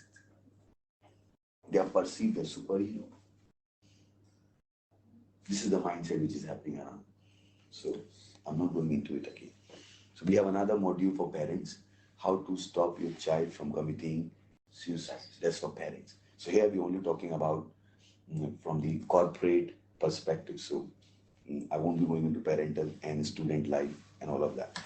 They are perceived as superhero. This is the mindset which is happening around. So I'm not going into it again. So we have another module for parents, how to stop your child from committing suicide. That's for parents. So here we're only talking about from the corporate perspective. So I won't be going into parental and student life and all of that.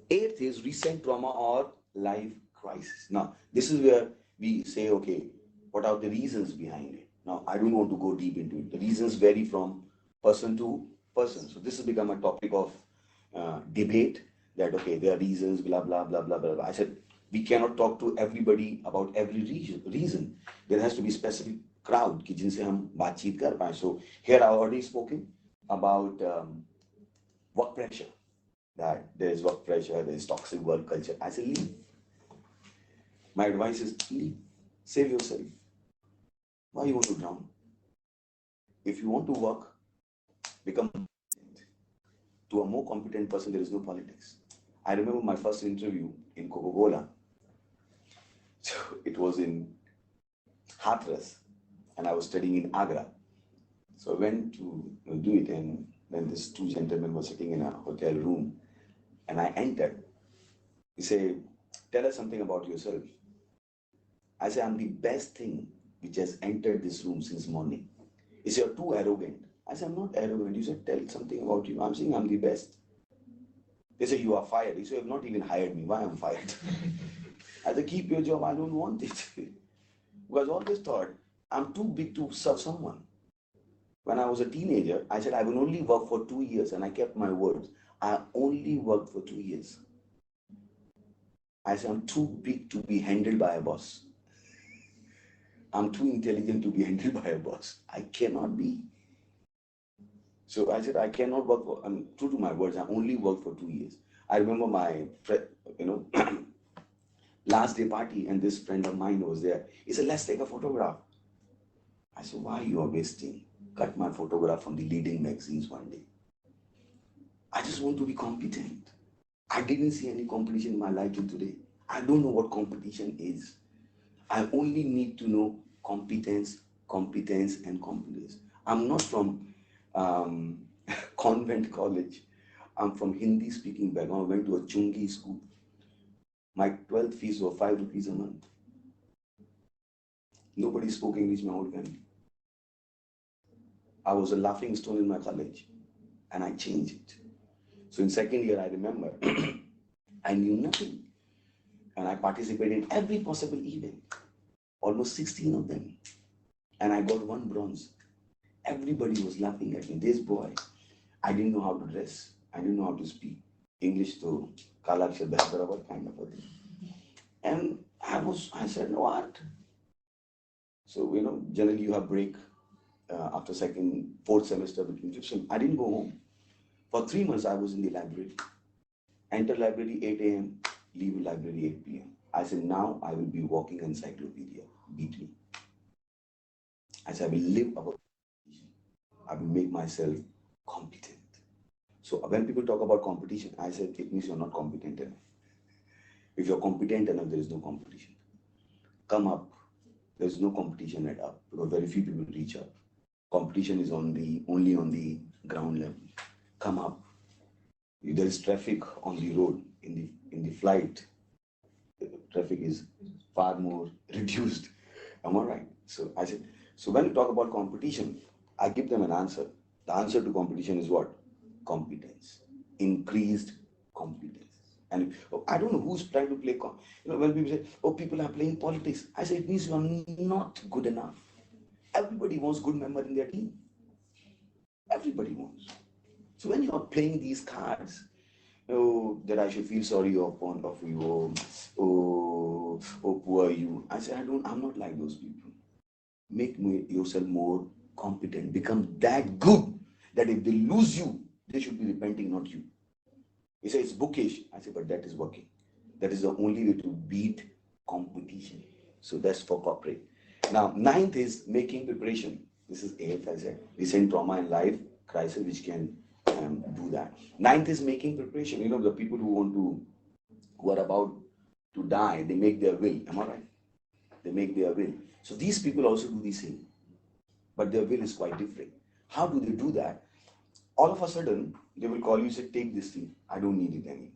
Eighth is recent trauma or life crisis. Now, this is where we say, okay, what are the reasons behind it? Now, I don't want to go deep into it. The reasons vary from person to person. So this has become a topic of debate that, okay, there are reasons, blah, blah, blah, blah, blah, blah. I said, we cannot talk to everybody about every reason. There has to be specific crowd ki jinse hum baatcheet kar paye. So here I already spoken about work pressure. That there is work pressure, there is toxic work culture. I say leave. My advice is leave. Save yourself. Why you want to drown? If you want to work, become to a more competent person. There is no politics. I remember my first interview in Coca-Cola. So it was in Hathras, and I was studying in Agra. So I went to do it, and then these two gentlemen were sitting in a hotel room, and I entered. He said, tell us something about yourself. I said, I'm the best thing which has entered this room since morning. He said, you're too arrogant. I said, I'm not arrogant. You said, tell something about you. I'm saying I'm the best. They said, you are fired. He said, you have not even hired me. Why I'm fired? I said, keep your job. I don't want it. Because I always thought, I'm too big to serve someone. When I was a teenager, I said, I will only work for 2 years. And I kept my words. I only worked for 2 years. I said, I'm too big to be handled by a boss. I'm too intelligent to be handled by a boss. I cannot be. So I said, I cannot work for, I'm true to my words, I only worked for 2 years. I remember my, you know, last day party, and this friend of mine was there. He said, let's take a photograph. I said, why you are wasting? Cut my photograph from the leading magazines one day. I just want to be competent. I didn't see any competition in my life till today. I don't know what competition is. I only need to know competence, competence, and competence. I'm not from um, convent college. I'm from Hindi speaking background. I went to a Chungi school. My 12th fees were 5 rupees a month. Nobody spoke English in my whole family. I was a laughing stone in my college, and I changed it. So in second year, I remember I knew nothing, and I participated in every possible event, almost 16 of them, and I got one bronze. Everybody was laughing at me. This boy, I didn't know how to dress. I didn't know how to speak English to Kalaksha Bharavar kind of a thing. And I said, no art. So, generally you have break after second, fourth semester between tuition. I didn't go home. For 3 months, I was in the library. Enter library 8 a.m., leave library 8 p.m. I said, now I will be walking encyclopedia. Beat me. I said, I will live about I will make myself competent. So when people talk about competition, I said it means you're not competent enough. If you're competent enough, there is no competition. Come up. There's no competition at up because very few people reach up. Competition is only on the ground level. Come up. If there is traffic on the road in the flight, the traffic is far more reduced. Am I right? So I said, so when you talk about competition, I give them an answer. The answer to competition is what? Competence. Increased competence. And I don't know who's trying to play. When people say, oh, people are playing politics, I say it means you are not good enough. Everybody wants good member in their team. Everybody wants. So when you are playing these cards, oh, that I should feel sorry upon of you, oh, poor you. I say I'm not like those people. Make yourself more competent. Become that good that if they lose you, they should be repenting, not you. He says it's bookish. I say, but that is working. That is the only way to beat competition. So that's for corporate. Now, ninth is making preparation. This is eighth, I said. Recent trauma in life, crisis, which can do that. Ninth is making preparation. The people who are about to die, they make their will. Am I right? They make their will. So these people also do the same, but their will is quite different. How do they do that? All of a sudden, they will call you and say, take this thing. I don't need it anymore.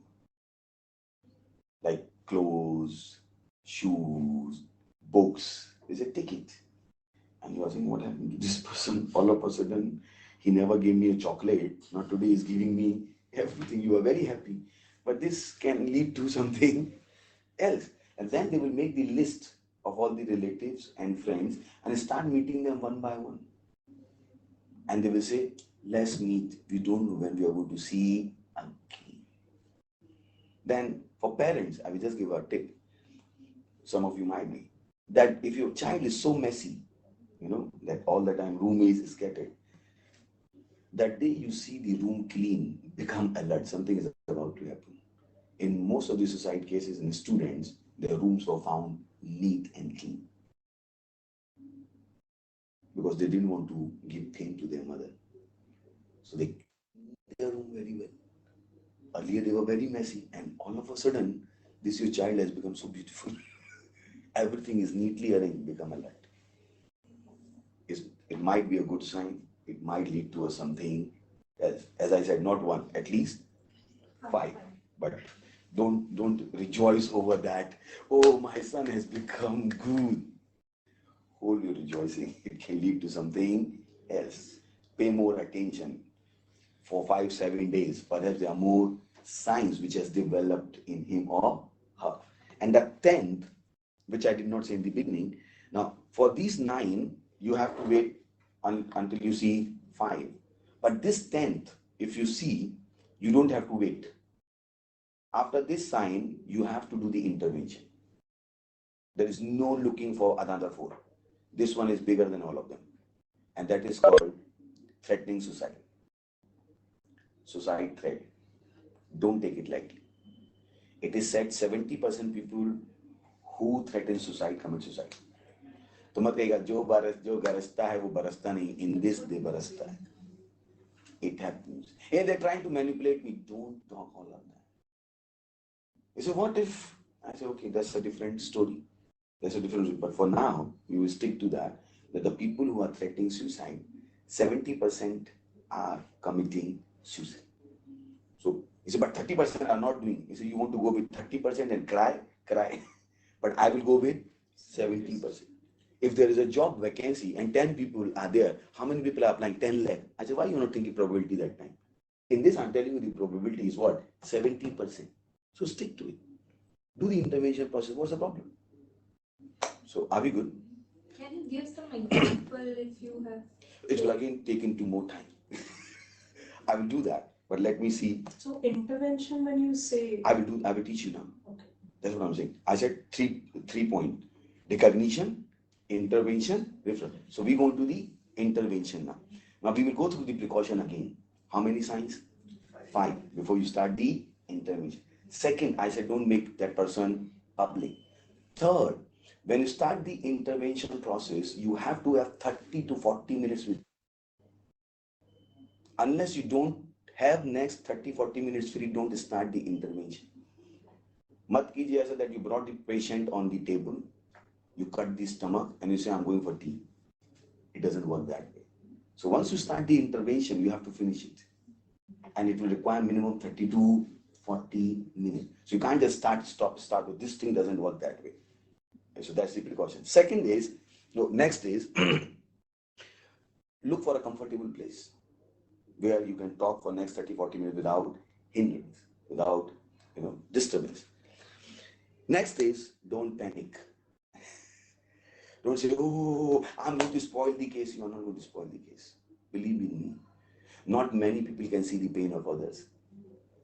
Like clothes, shoes, books. They say, take it. And you are saying, what happened to this person? All of a sudden, he never gave me a chocolate. Not today, he's giving me everything. You are very happy. But this can lead to something else. And then they will make the list of all the relatives and friends and start meeting them one by one. And they will say, let's meet. We don't know when we are going to see again. Then for parents, I will just give a tip. Some of you might be. That if your child is so messy, that all the time room is scattered, that day you see the room clean, become alert, something is about to happen. In most of the suicide cases in students, their rooms were found neat and clean because they didn't want to give pain to their mother. So they cleaned their room very well. Earlier they were very messy, and all of a sudden, this your child has become so beautiful. Everything is neatly arranged, become alert. It might be a good sign. It might lead to something else. As I said, not one, at least five. But don't rejoice over that. Oh, my son has become good. Hold your rejoicing. It can lead to something else. Pay more attention for 5, 7 days. Perhaps there are more signs which has developed in him or her. And the 10th, which I did not say in the beginning. Now, for these 9, you have to wait until you see 5. But this 10th, if you see, you don't have to wait. After this sign, you have to do the intervention. There is no looking for another 4. This one is bigger than all of them. And that is called threatening suicide. Suicide threat. don't take it lightly. It is said 70% people who threaten suicide commit suicide. तो मत कहेगा जो गरजता है वो बरसता नहीं. In this they बरसता है. It happens. Hey, they're trying to manipulate me. Don't talk all of that. You say, what if? I say, okay, that's a different story. That's a different story. But for now, we will stick to that. That the people who are threatening suicide, 70% are committing suicide. So you say, but 30% are not doing. You say, you want to go with 30% and cry, cry. But I will go with 70%. If there is a job vacancy and 10 people are there, how many people are applying? 10 lakh. I say, why are you not thinking probability that time? In this, I'm telling you the probability is what? 70%. So stick to it. Do the intervention process. What's the problem? So are we good? Can you give some example if you have? It will again take into more time. I will do that, but let me see. So intervention, when you say, I will teach you now. okay. That's what I'm saying. I said three point. Recognition, intervention, referral. So we go to the intervention now. Now we will go through the precaution again. How many signs? 5 before you start the intervention. Second, I said don't make that person public. Third, when you start the intervention process, you have to have 30 to 40 minutes with. Unless you don't have next 30-40 minutes free, don't start the intervention. Mat kijiye aisa that you brought the patient on the table, you cut the stomach and you say, I'm going for tea. It doesn't work that way. So once you start the intervention, you have to finish it. And it will require minimum 30 to 40 minutes. So you can't just start with this thing doesn't work that way. And so that's the precaution. Next is look for a comfortable place where you can talk for next 30-40 minutes without hindrance, without disturbance. Next is don't panic. Don't say, oh, I'm going to spoil the case. You are not going to spoil the case. Believe in me. Not many people can see the pain of others.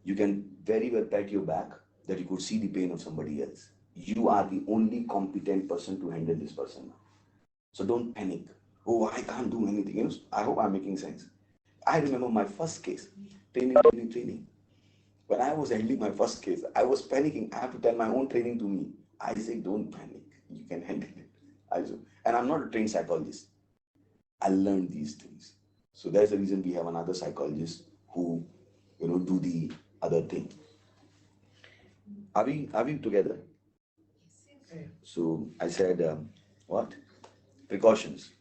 You can very well pat your back that you could see the pain of somebody else. You are the only competent person to handle this person. So don't panic. Oh, I can't do anything. I hope I'm making sense. I remember my first case, training. When I was handling my first case, I was panicking. I have to tell my own training to me. I say, don't panic. You can handle it. And I'm not a trained psychologist. I learned these things. So that's the reason we have another psychologist who, do the other thing. Are we together? Yes. So I said, what? Precautions.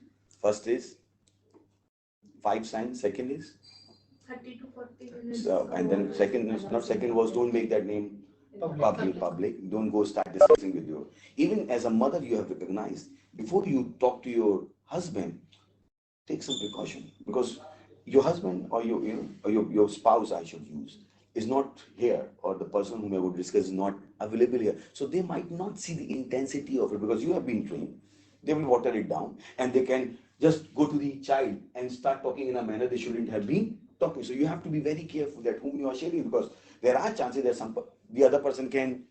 First is 5 signs. Second is 30 to 40 minutes. so, and then second was don't make that name public. Don't go start discussing with you. Even as a mother, you have recognized before you talk to your husband, take some precaution because your husband or your spouse, I should use, is not here, or the person whom I would discuss is not available here. So they might not see the intensity of it because you have been trained. They will water it down and they can just go to the child and start talking in a manner they shouldn't have been talking. So you have to be very careful that whom you are sharing because there are chances that the other person can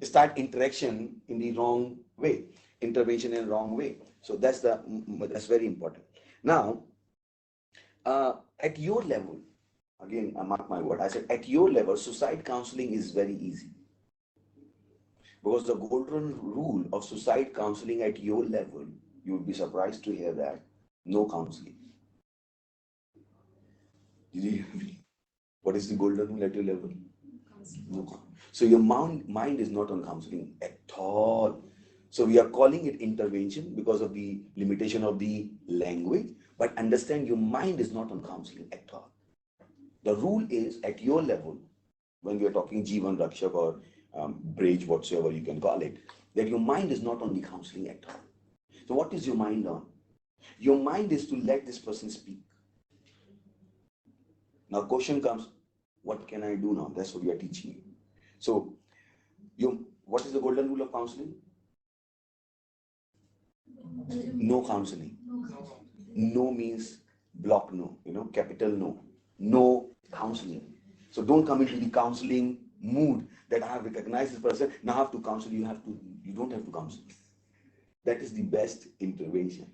start interaction in the wrong way, intervention in the wrong way. So that's very important. Now, at your level, again, I mark my word, I said at your level, suicide counseling is very easy. Because the golden rule of suicide counseling at your level, you would be surprised to hear that, no counseling. Did you hear me? What is the golden rule at your level? No. So your mind is not on counseling at all. So we are calling it intervention because of the limitation of the language, but understand your mind is not on counseling at all. The rule is at your level, when we are talking Jeevan, Rakshak or Bridge, whatsoever you can call it, that your mind is not on the counseling at all. So what is your mind on? Your mind is to let this person speak. Now question comes, what can I do now? That's what we are teaching you. So what is the golden rule of counseling? No counseling. No means block no, capital no. No counseling. So don't come into the counseling mood that I have recognized this person, now I have to counsel. You don't have to counsel. That is the best intervention.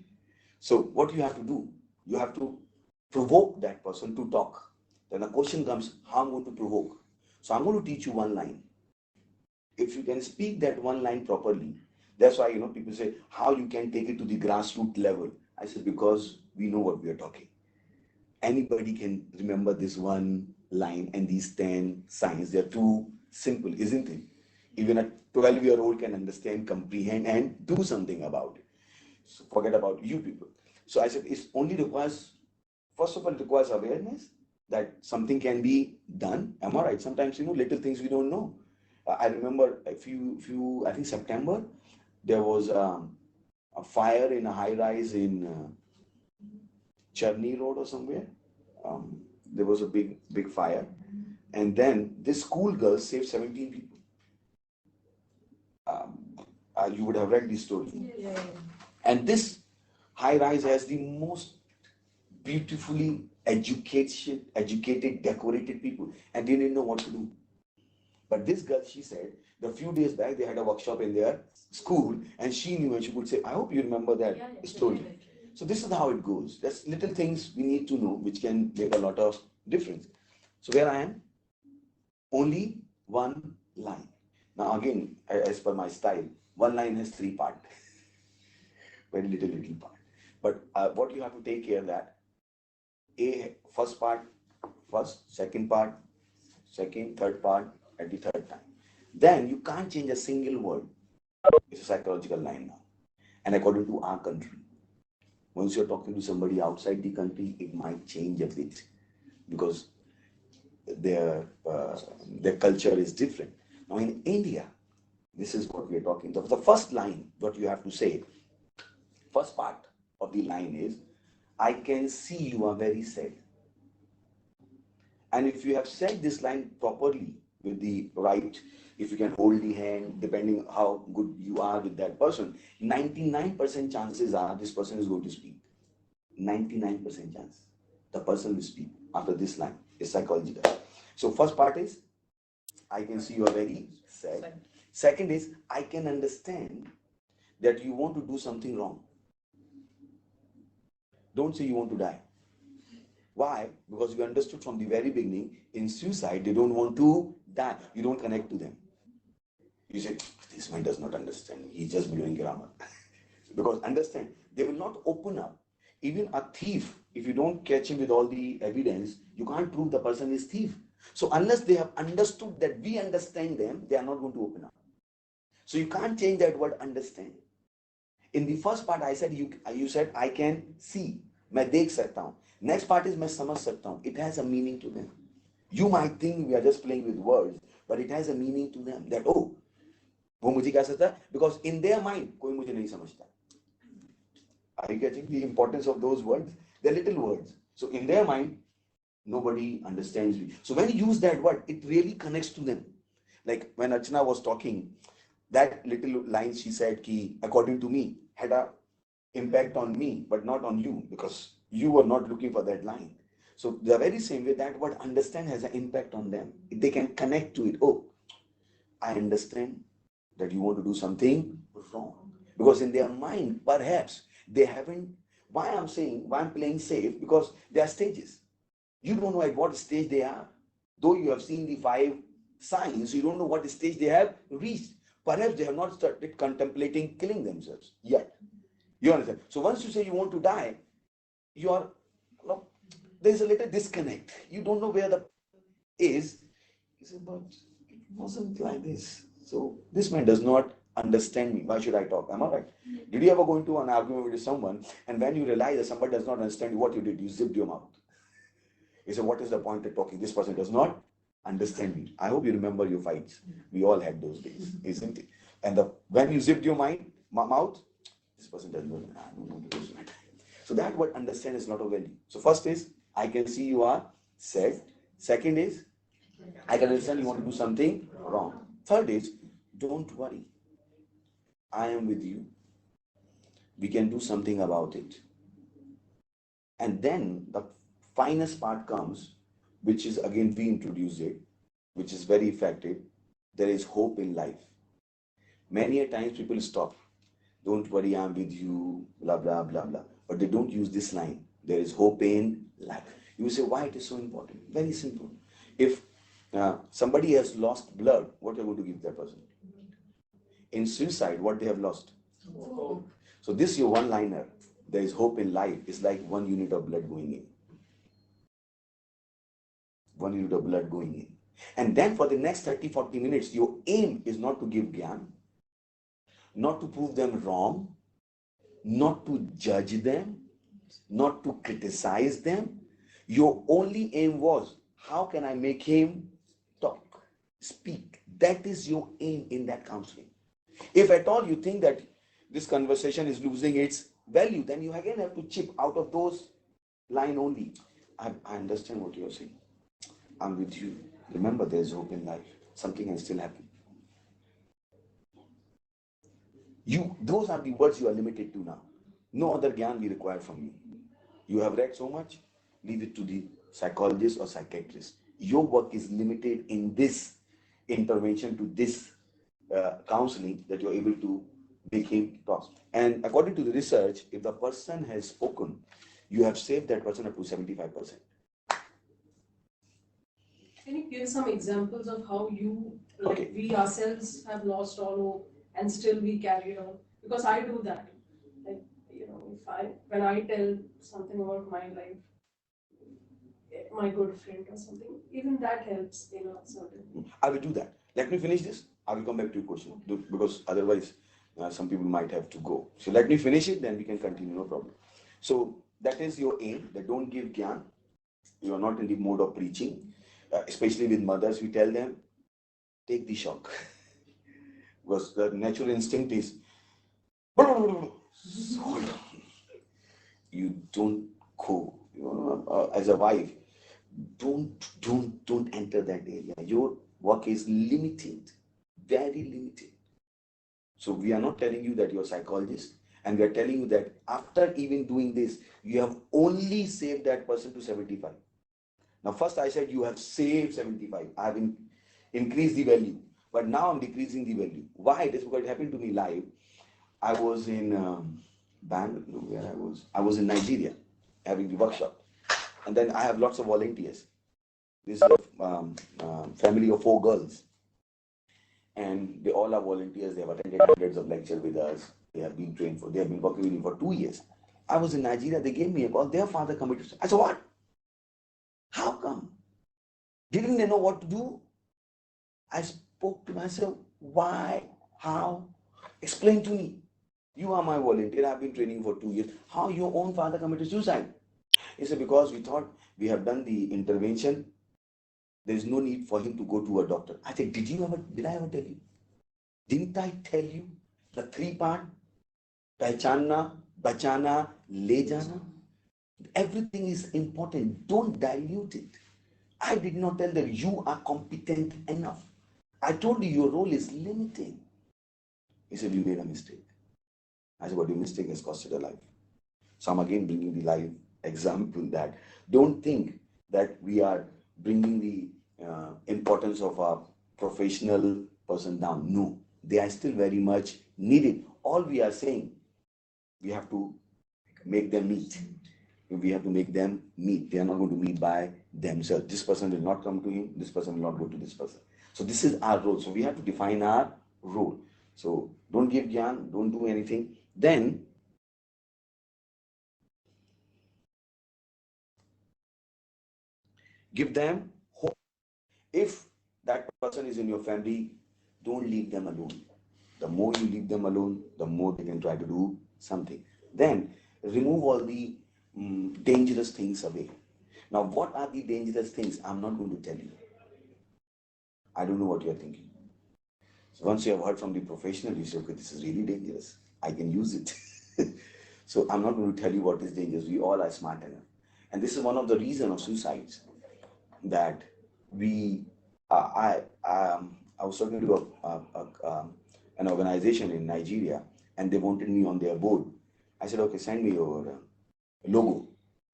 So what you have to do, you have to provoke that person to talk. Then the question comes, how I'm going to provoke? So I'm going to teach you one line. If you can speak that one line properly, that's why, people say, how you can take it to the grassroots level. I said, because we know what we are talking. Anybody can remember this one line and these 10 signs. They're too simple, isn't it? Even a 12-year-old can understand, comprehend, and do something about it. So forget about you people. So I said, it only requires, first of all, it requires awareness that something can be done. Am I right? Sometimes, little things we don't know. I remember I think September, there was a fire in a high rise in Charni Road or somewhere. There was a big fire. And then this school girl saved 17 people. Um, you would have read the story. Yeah. And this high rise has the most beautifully educated, decorated people, and they didn't know what to do. But this girl, she said, the few days back they had a workshop in their school, and she knew, and she would say, I hope you remember that story. So this is how it goes. There's little things we need to know which can make a lot of difference. So where I am, only one line. Now again, as per my style, one line has three parts. Very little part. But what you have to take care that first part, second part, second, third part at the third time. Then you can't change a single word. It's a psychological line now. And according to our country, once you're talking to somebody outside the country, it might change a bit because their their culture is different. Now in India, this is what we're talking. The first line, what you have to say, first part of the line is, I can see you are very sad. And if you have said this line properly with the right, if you can hold the hand, depending how good you are with that person, 99% chances are this person is going to speak. 99% chance the person will speak after this line is psychological. So first part is, I can see you are very sad. Second is, I can understand that you want to do something wrong. Don't say you want to die. Why? Because you understood from the very beginning, in suicide, they don't want to die. You don't connect to them. You say, this man does not understand. He's just doing grammar. Because understand, they will not open up. Even a thief, if you don't catch him with all the evidence, you can't prove the person is thief. So unless they have understood that we understand them, they are not going to open up. So you can't change that word understand. In the first part, I said you said I can see. मैं देख सकता हूँ. Next part is मैं समझ सकता हूँ. It has a meaning to them. You might think we are just playing with words, but it has a meaning to them. That वो मुझे क्या सकता है? Because in their mind कोई मुझे नहीं समझता. Are you getting the importance of those words? They're little words. So in their mind, nobody understands me. So when you use that word, it really connects to them. Like when Archana was talking, that little line she said, ki, according to me, had a impact on me, but not on you, because you were not looking for that line. So the very same way, that word understand has an impact on them. They can connect to it. I understand that you want to do something wrong. Because in their mind, perhaps they haven't, why I'm playing safe, because there are stages. You don't know at what stage they are. Though you have seen the 5 signs, you don't know what stage they have reached. Perhaps they have not started contemplating killing themselves yet. You understand? So once you say you want to die, there's a little disconnect. You don't know where the is. You say, but it wasn't like this. So this man does not understand me. Why should I talk? Am I right? Did you ever go into an argument with someone, and when you realize that somebody does not understand you, what you did? You zipped your mouth. You say, what is the point of talking? This person does not understand me. I hope you remember your fights. We all had those days, isn't it? And when you zipped your mouth, this person doesn't know. So that word understand is not a value. So first is, I can see you are sad. Second is, I can understand you want to do something wrong. Third is, don't worry. I am with you. We can do something about it. And then the finest part comes, which is again we introduced it, which is very effective. There is hope in life. Many a times people stop. Don't worry, I'm with you, blah, blah, blah, blah. But they don't use this line. There is hope in life. You say, why it is so important? Very simple. If Somebody has lost blood, what are you going to give that person? In suicide, what they have lost? Hope. So this your one-liner, there is hope in life, is like 1 unit of blood going in. 1 unit of blood going in. And then for the next 30, 40 minutes, your aim is not to give gyan, not to prove them wrong, not to judge them, not to criticize them. Your only aim was, how can I make him talk, speak? That is your aim in that counseling. If at all you think that this conversation is losing its value, then you again have to chip out of those line only. I understand what you're saying. I'm with you. Remember, there's hope in life. Something can still happen. Those are the words you are limited to now. No other gyan we require from you. You have read so much, leave it to the psychologist or psychiatrist. Your work is limited in this intervention to this counseling, that you're able to make him talk. And according to the research, if the person has spoken, you have saved that person up to 75%. Can you give some examples of how we ourselves have lost all hope and still we carry on? Because I do that. Like, when I tell something about my life, my good friend or something, even that helps in a certain. I will do that. Let me finish this. I will come back to your question, because otherwise some people might have to go. So let me finish it, then we can continue, no problem. So that is your aim, that don't give gyan. You are not in the mode of preaching. Especially with mothers, we tell them, take the shock. Because the natural instinct is, you don't go. As a wife, don't enter that area. Your work is limited, very limited. So we are not telling you that you're a psychologist, and we are telling you that after even doing this, you have only saved that person to 75. Now, first I said you have saved 75. I have increased the value, but now I'm decreasing the value. Why? It is because it happened to me live. I was in Bangalore, I was in Nigeria having the workshop, and then I have lots of volunteers. This is a family of 4 girls, and they all are volunteers. They have attended hundreds of lectures with us. They have been trained they have been working with me for 2 years. I was in Nigeria. They gave me a call. Their father committed suicide. I said, what? How come? Didn't they know what to do? I spoke to myself. Why? How? Explain to me. You are my volunteer. I've been training for 2 years. How your own father committed suicide? He said, because we thought we have done the intervention. There is no need for him to go to a doctor. I said, did I ever tell you? Didn't I tell you the 3 part? Pehchanna, bachana, le jana. Everything is important. Don't dilute it. I did not tell that you are competent enough. I told you your role is limited. He said, you made a mistake. I said, but your mistake has costed a life. So I'm again bringing the live example that don't think that we are bringing the importance of a professional person down. No, they are still very much needed. All we are saying, we have to make them meet. We have to make them meet. They are not going to meet by themselves. This person will not come to him. This person will not go to this person. So this is our role. So we have to define our role. So don't give gyan, don't do anything. Then give them hope. If that person is in your family, don't leave them alone. The more you leave them alone, the more they can try to do something. Then remove all the dangerous things away. Now, what are the dangerous things? I'm not going to tell you. I don't know what you're thinking. So once you have heard from the professional, you say, okay, this is really dangerous. I can use it. So I'm not going to tell you what is dangerous. We all are smart enough. And this is one of the reasons of suicides, that I was talking to an organization in Nigeria, and they wanted me on their board. I said, okay, send me your logo.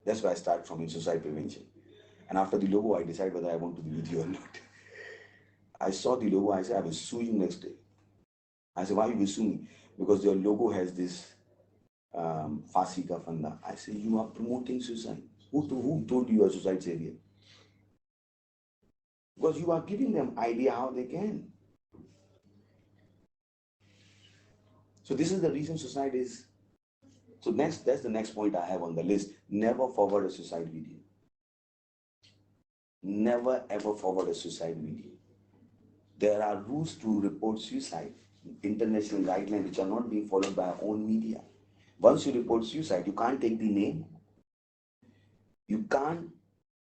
That's why I start from in suicide prevention. And after the logo, I decide whether I want to be with you or not. I saw the logo. I said, I will sue you next day. I said, why you will sue me? Because your logo has this Fasi ka fanda. I said, you are promoting suicide. Who told you you are a suicide savior? because you are giving them idea how they can. So this is the reason suicide is. So that's the next point I have on the list. Never forward a suicide video. Never ever forward a suicide video. There are rules to report suicide, international guidelines which are not being followed by our own media. Once you report suicide, you can't take the name, you can't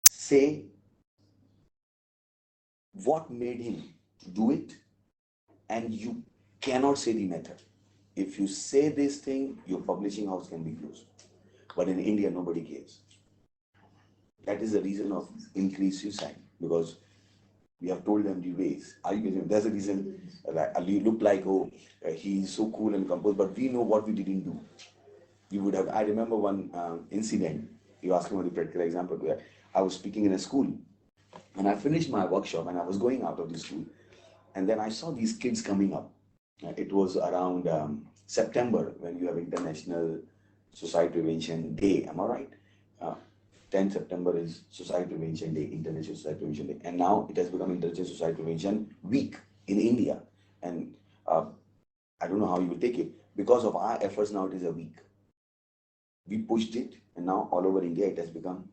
say what made him do it, and you cannot say the method. If you say this thing, your publishing house can be closed. But in India, nobody cares. That is the reason of increased suicide, because we have told them the ways. There's a reason you look like, oh, he's so cool and composed, but we know what we didn't do. We would have, I remember one incident, you asked me about the practical example, where I was speaking in a school, and I finished my workshop and I was going out of the school, and then I saw these kids coming up. It was around September, when you have International Suicide Prevention Day, am I right? 10th September is Suicide Prevention Day, International Suicide Prevention Day, and now it has become International Suicide Prevention Week in India. And I don't know how you will take it. Because of our efforts, now it is a week. We pushed it, and now all over India it has become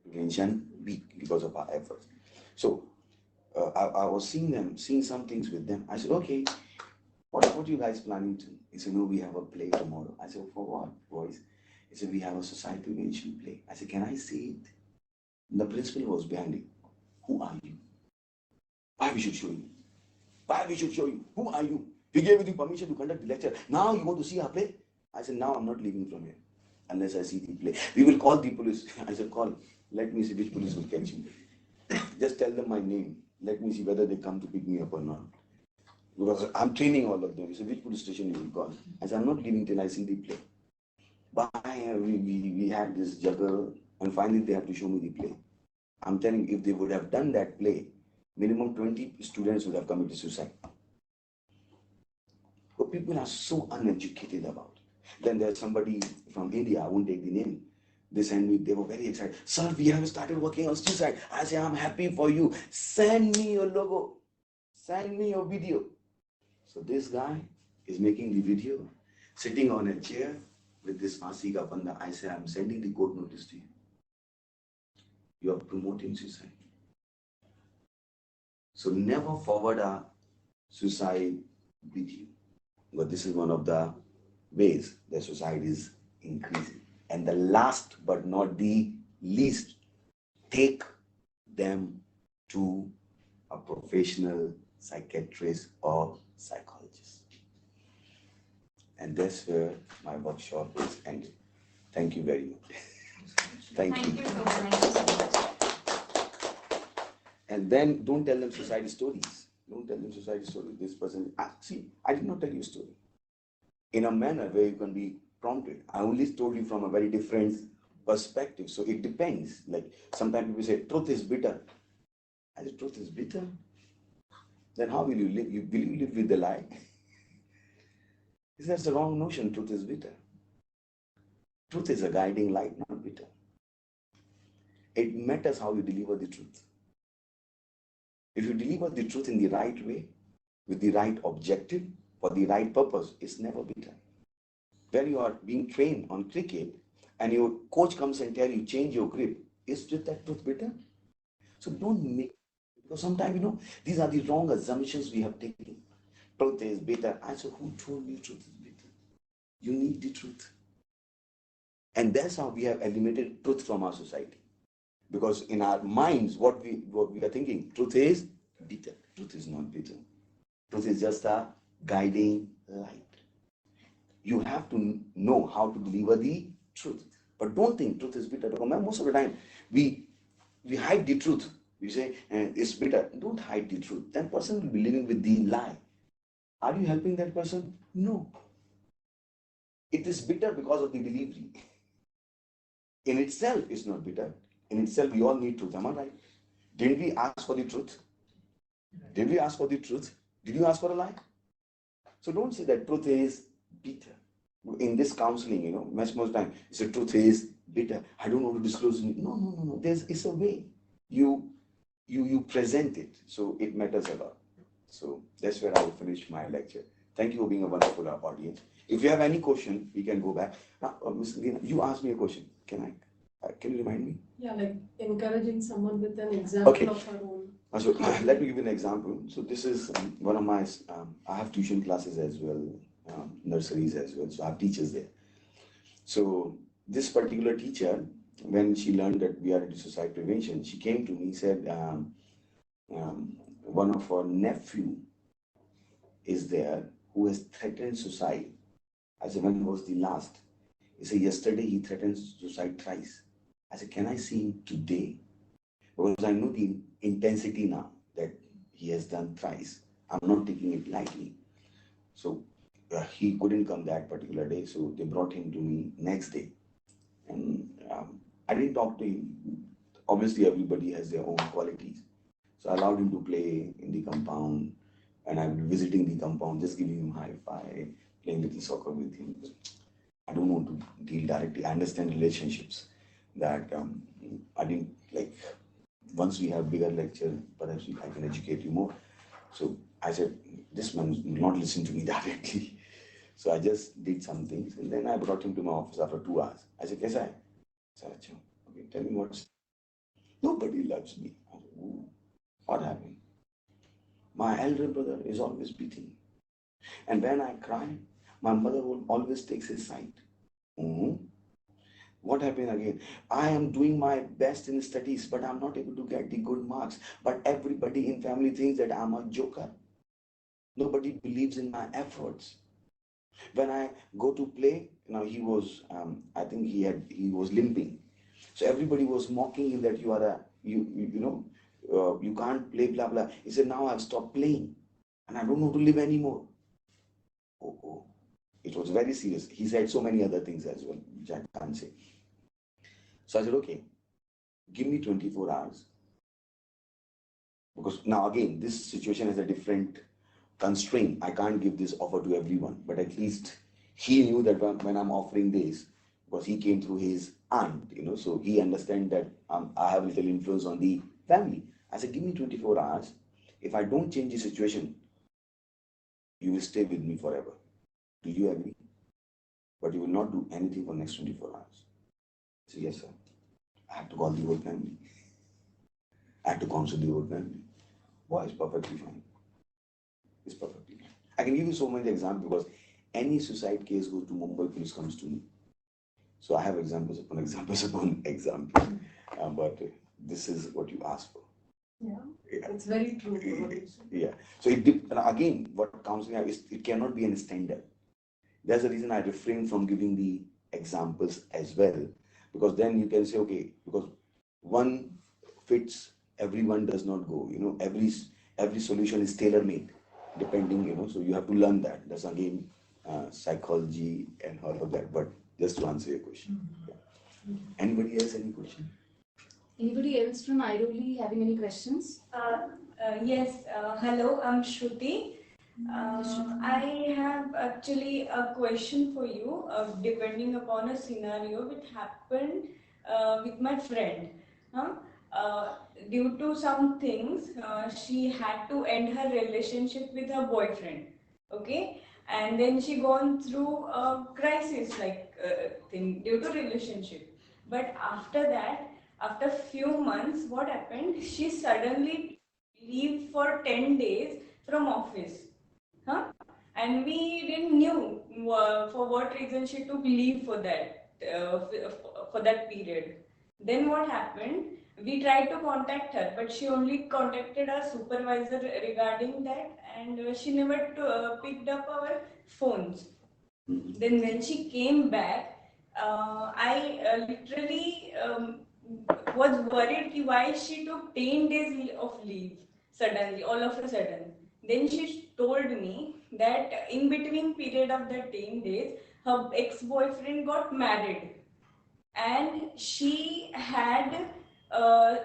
Prevention Week because of our efforts. So I was seeing some things with them. I said, okay, what are you guys planning to? He said, no, we have a play tomorrow. I said, for what, boys? He said, we have a suicide prevention play. I said, can I see it? And the principal was behind it. Who are you? Why we should show you? Why we should show you? Who are you? We gave you the permission to conduct the lecture. Now you want to see our play? I said, now I'm not leaving from here unless I see the play. We will call the police. I said, call. Let me see which police will catch you. Just tell them my name. Let me see whether they come to pick me up or not. Because I'm training all of them. He said, which police station you will call? I said, I'm not leaving till I see the play. But we had this juggle, and finally they have to show me the play. I'm telling you, if they would have done that play, minimum 20 students would have committed suicide. But people are so uneducated about it. Then there's somebody from India, I won't take the name. They sent me, they were very excited. Sir, we have started working on suicide. I say, I'm happy for you. Send me your logo. Send me your video. So this guy is making the video, sitting on a chair with this Fasi ka banda. I say, I'm sending the court notice to you. You are promoting suicide. So never forward a suicide video. But this is one of the ways that suicide is increasing. And the last but not the least, take them to a professional psychiatrist or psychologist. And that's where my workshop is ended. Thank you very much. Thank you. Thank you so much. And then don't tell them suicide stories. Don't tell them suicide stories. This person, see, I did not tell you a story in a manner where you can be prompted. I only told you from a very different perspective. So it depends. Like sometimes people say, truth is bitter. I say, truth is bitter? Then how will you live? Will you live with the lie? That's the wrong notion. Truth is bitter. Truth is a guiding light, not bitter. It matters how you deliver the truth. If you deliver the truth in the right way, with the right objective, for the right purpose, it's never bitter. When you are being trained on cricket and your coach comes and tells you change your grip, is that truth bitter? So don't make, because sometimes, these are the wrong assumptions we have taken. Truth is bitter. I said, who told you truth is bitter? You need the truth. And that's how we have eliminated truth from our society. Because in our minds, what we are thinking, truth is bitter. Truth is not bitter. Truth is just a guiding light. You have to know how to deliver the truth. But don't think truth is bitter. Most of the time, we hide the truth. We say, it's bitter. Don't hide the truth. That person will be living with the lie. Are you helping that person? No. It is bitter because of the delivery. In itself, it's not bitter. In itself, we all need truth. Am I right? Didn't we ask for the truth? Did we ask for the truth? Did you ask for a lie? So don't say that truth is bitter. In this counseling, most time, it's the truth is bitter. I don't want to disclose. No. It's a way. You you present it, so it matters a lot. So that's where I will finish my lecture. Thank you for being a wonderful audience. If you have any question, we can go back. Now, Ms. Leena, you asked me a question. Can you remind me? Yeah, like encouraging someone with an example Okay. of her own. So let me give you an example. So this is one of my, I have tuition classes as well, nurseries as well. So I have teachers there. So this particular teacher, when she learned that we are into suicide prevention, she came to me, said, one of her nephew is there who has threatened suicide. I said, when was the last? He said, yesterday he threatened suicide thrice. I said, can I see him today? Because I know the intensity now that he has done thrice. I'm not taking it lightly. So he couldn't come that particular day, so they brought him to me next day. And I didn't talk to him. Obviously, everybody has their own qualities. So I allowed him to play in the compound, and I'm visiting the compound, just giving him high five, playing little soccer with him. I don't want to deal directly. I understand relationships that I didn't like. Once we have bigger lecture, perhaps I can educate you more. So I said, this man will not listen to me directly. So I just did some things, and then I brought him to my office after 2 hours. I said, Kaisa hai? I said, "Achha, okay, tell me what's. Nobody loves me. I said, "Ooh, what happened? My elder brother is always beating me. And when I cry, my mother will always takes his side. Mhm. What happened again? I am doing my best in studies, but I'm not able to get the good marks. But everybody in family thinks that I'm a joker. Nobody believes in my efforts. When I go to play, now he was, I think he was limping. So everybody was mocking him that you are a, you know, you can't play, blah, blah. He said, now I've stopped playing and I don't know to live anymore. Oh, oh. It was very serious. He said so many other things as well, which I can't say. So I said, okay, give me 24 hours. Because now again, this situation has a different constraint. I can't give this offer to everyone, but at least he knew that when I'm offering this, because he came through his aunt, so he understand that I have little influence on the family. I said, give me 24 hours. If I don't change the situation, you will stay with me forever. Do you agree? But you will not do anything for next 24 hours. I said, yes, sir. I have to call the whole family. I have to counsel the whole family. Boy, it's perfectly fine. It's perfectly fine. I can give you so many examples because any suicide case goes to Mumbai, police comes to me. So I have examples upon examples upon examples. But this is what you asked for. Yeah, it's very true. Yeah. So again, what counseling is, it cannot be a standard. That's the reason I refrain from giving the examples as well, because then you can say, okay, because one fits, everyone does not go. Every solution is tailor made, depending. So you have to learn that. That's again psychology and all of that. But just to answer your question. Yeah. Anybody else any question? Anybody else from Airoli having any questions? Yes, hello, I'm Shruti. I have actually a question for you, depending upon a scenario which happened with my friend. Huh? Uh, Due to some things, she had to end her relationship with her boyfriend. Okay, and then she gone through a crisis like thing due to relationship. But after that, after few months, what happened? She suddenly leave for 10 days from office. Huh? And we didn't knew for what reason she took leave for that for that period. Then what happened? We tried to contact her, but she only contacted our supervisor regarding that, and she never picked up our phones. Then when she came back, I literally was worried ki why she took 10 days of leave suddenly, all of a sudden. Then she told me that in between period of the 10 days, her ex-boyfriend got married and she had uh,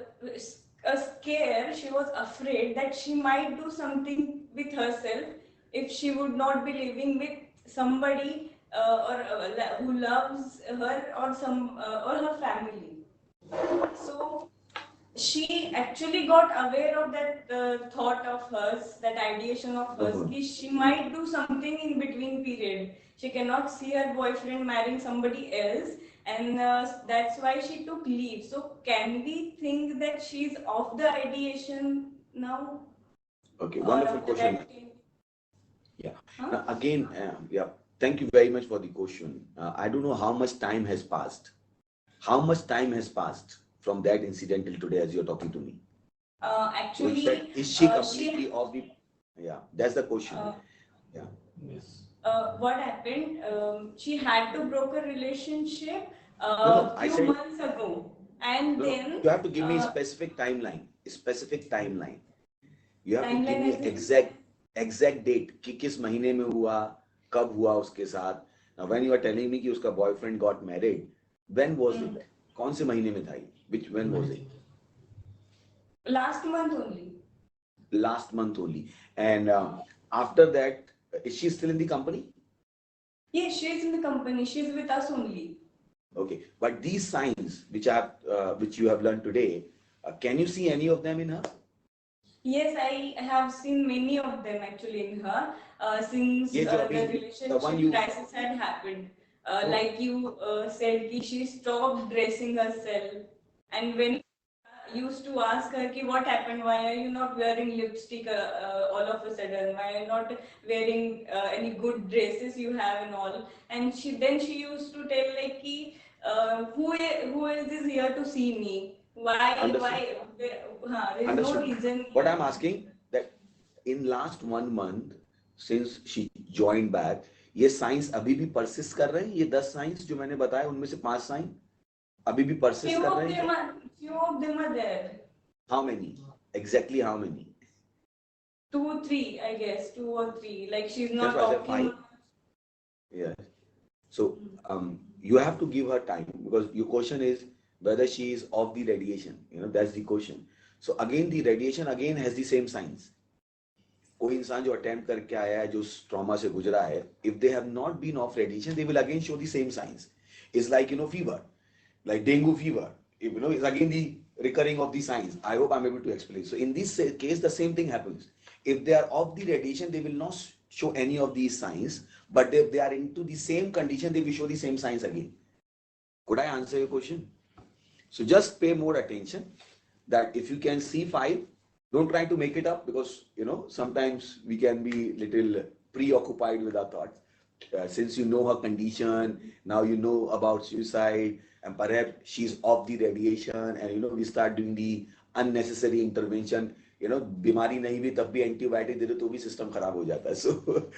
a scare. She was afraid that she might do something with herself if she would not be living with somebody who loves her or some or her family. So she actually got aware of that thought of hers, that ideation of hers, Uh-huh. कि she might do something in between period. She cannot see her boyfriend marrying somebody else, and that's why she took leave. So can we think that she's off the ideation now, Okay, or wonderful after question. that? Yeah. Huh? Now, again, yeah, thank you very much for the question. I don't know how much time has passed. How much time has passed from that incident till today as you're talking to me? So you said, Actually, is she she completely off the... Yeah, that's the question. uh, Yeah. what happened? She had to broke a relationship No, a no, I few said, months ago, and no, no, then you have to give me a specific timeline, a specific timeline. You have to give timeline me as in exact date कि किस महीने में हुआ, कब हुआ उसके साथ. Now when you are telling me कि उसका boyfriend got married, when was it? कौन से महीने में था ये? When was it? last month only. Last month only. And after that, is she still in the company? Yes, she's in the company. She's with us only. Okay, but these signs which you have learned today, can you see any of them in her? Yes, I have seen many of them actually in her since ये जो the अभी the one relationship you... crisis had happened. Oh, Like you said, ki she stopped dressing herself, and when used to ask her ki what happened, why are you not wearing lipstick all of a sudden, why are you not wearing any good dresses you have and all, and she used to tell like ki who is this here to see me, understood. there is no Understood. reason What here. I'm asking that in last 1 month since she joined back, ये science अभी भी persist कर रहे हैं? ये 10 science जो मैंने बताया उनमें से 5 साइन अभी भी परसिस्ट few कर of रहे हैं them क्या? are few of them are there. How many? Exactly how many? 2 3, I guess 2 or 3, like she's That's not why I said talking 5. Yeah. So you have to give her time because your question is whether she is off the radiation. That's the question. So again, the radiation again has the same signs. कोई इंसान जो attempt करके आया है जो trauma से गुजरा है if they have not been off radiation they will again show the same signs. It's like fever, like dengue fever, it's again the recurring of the signs. I hope I'm able to explain. So in this case the same thing happens. If they are off the radiation they will not show any of these signs, but if they are into the same condition they will show the same signs again. Could I answer your question? So just pay more attention that if you can see 5, don't try to make it up because sometimes we can be little preoccupied with our thoughts. Since you know her condition, now you know about suicide, and perhaps she's off the radiation, and we start doing the unnecessary intervention. बीमारी नहीं भी तब भी antibiotic दे दो तो भी system खराब हो जाता है. So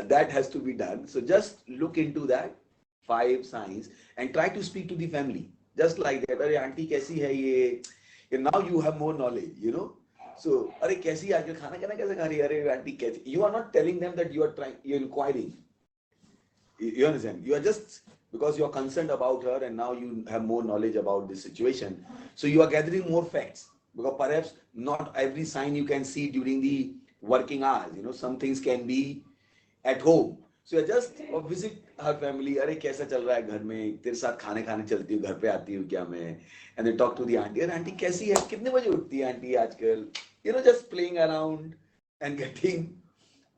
that has to be done. So just look into that 5 signs and try to speak to the family just like that. अरे आंटी कैसी है ये? Now you have more knowledge. So अरे कैसी आजकल खाना खाना कैसे खा रही है? अरे आंटी कैसी? You are not telling them that you're inquiring. You understand? You are just because you are concerned about her and now you have more knowledge about this situation. So you are gathering more facts because perhaps not every sign you can see during the working hours. Some things can be at home. So you just visit her family. अरे कैसा चल रहा है घर में? तेरे साथ खाने खाने चलती हूँ, घर पे आती हूँ क्या मैं? And then talk to the auntie. अरे आंटी कैसी है? कितने बजे उठती है आंटी आजकल? Just playing around and getting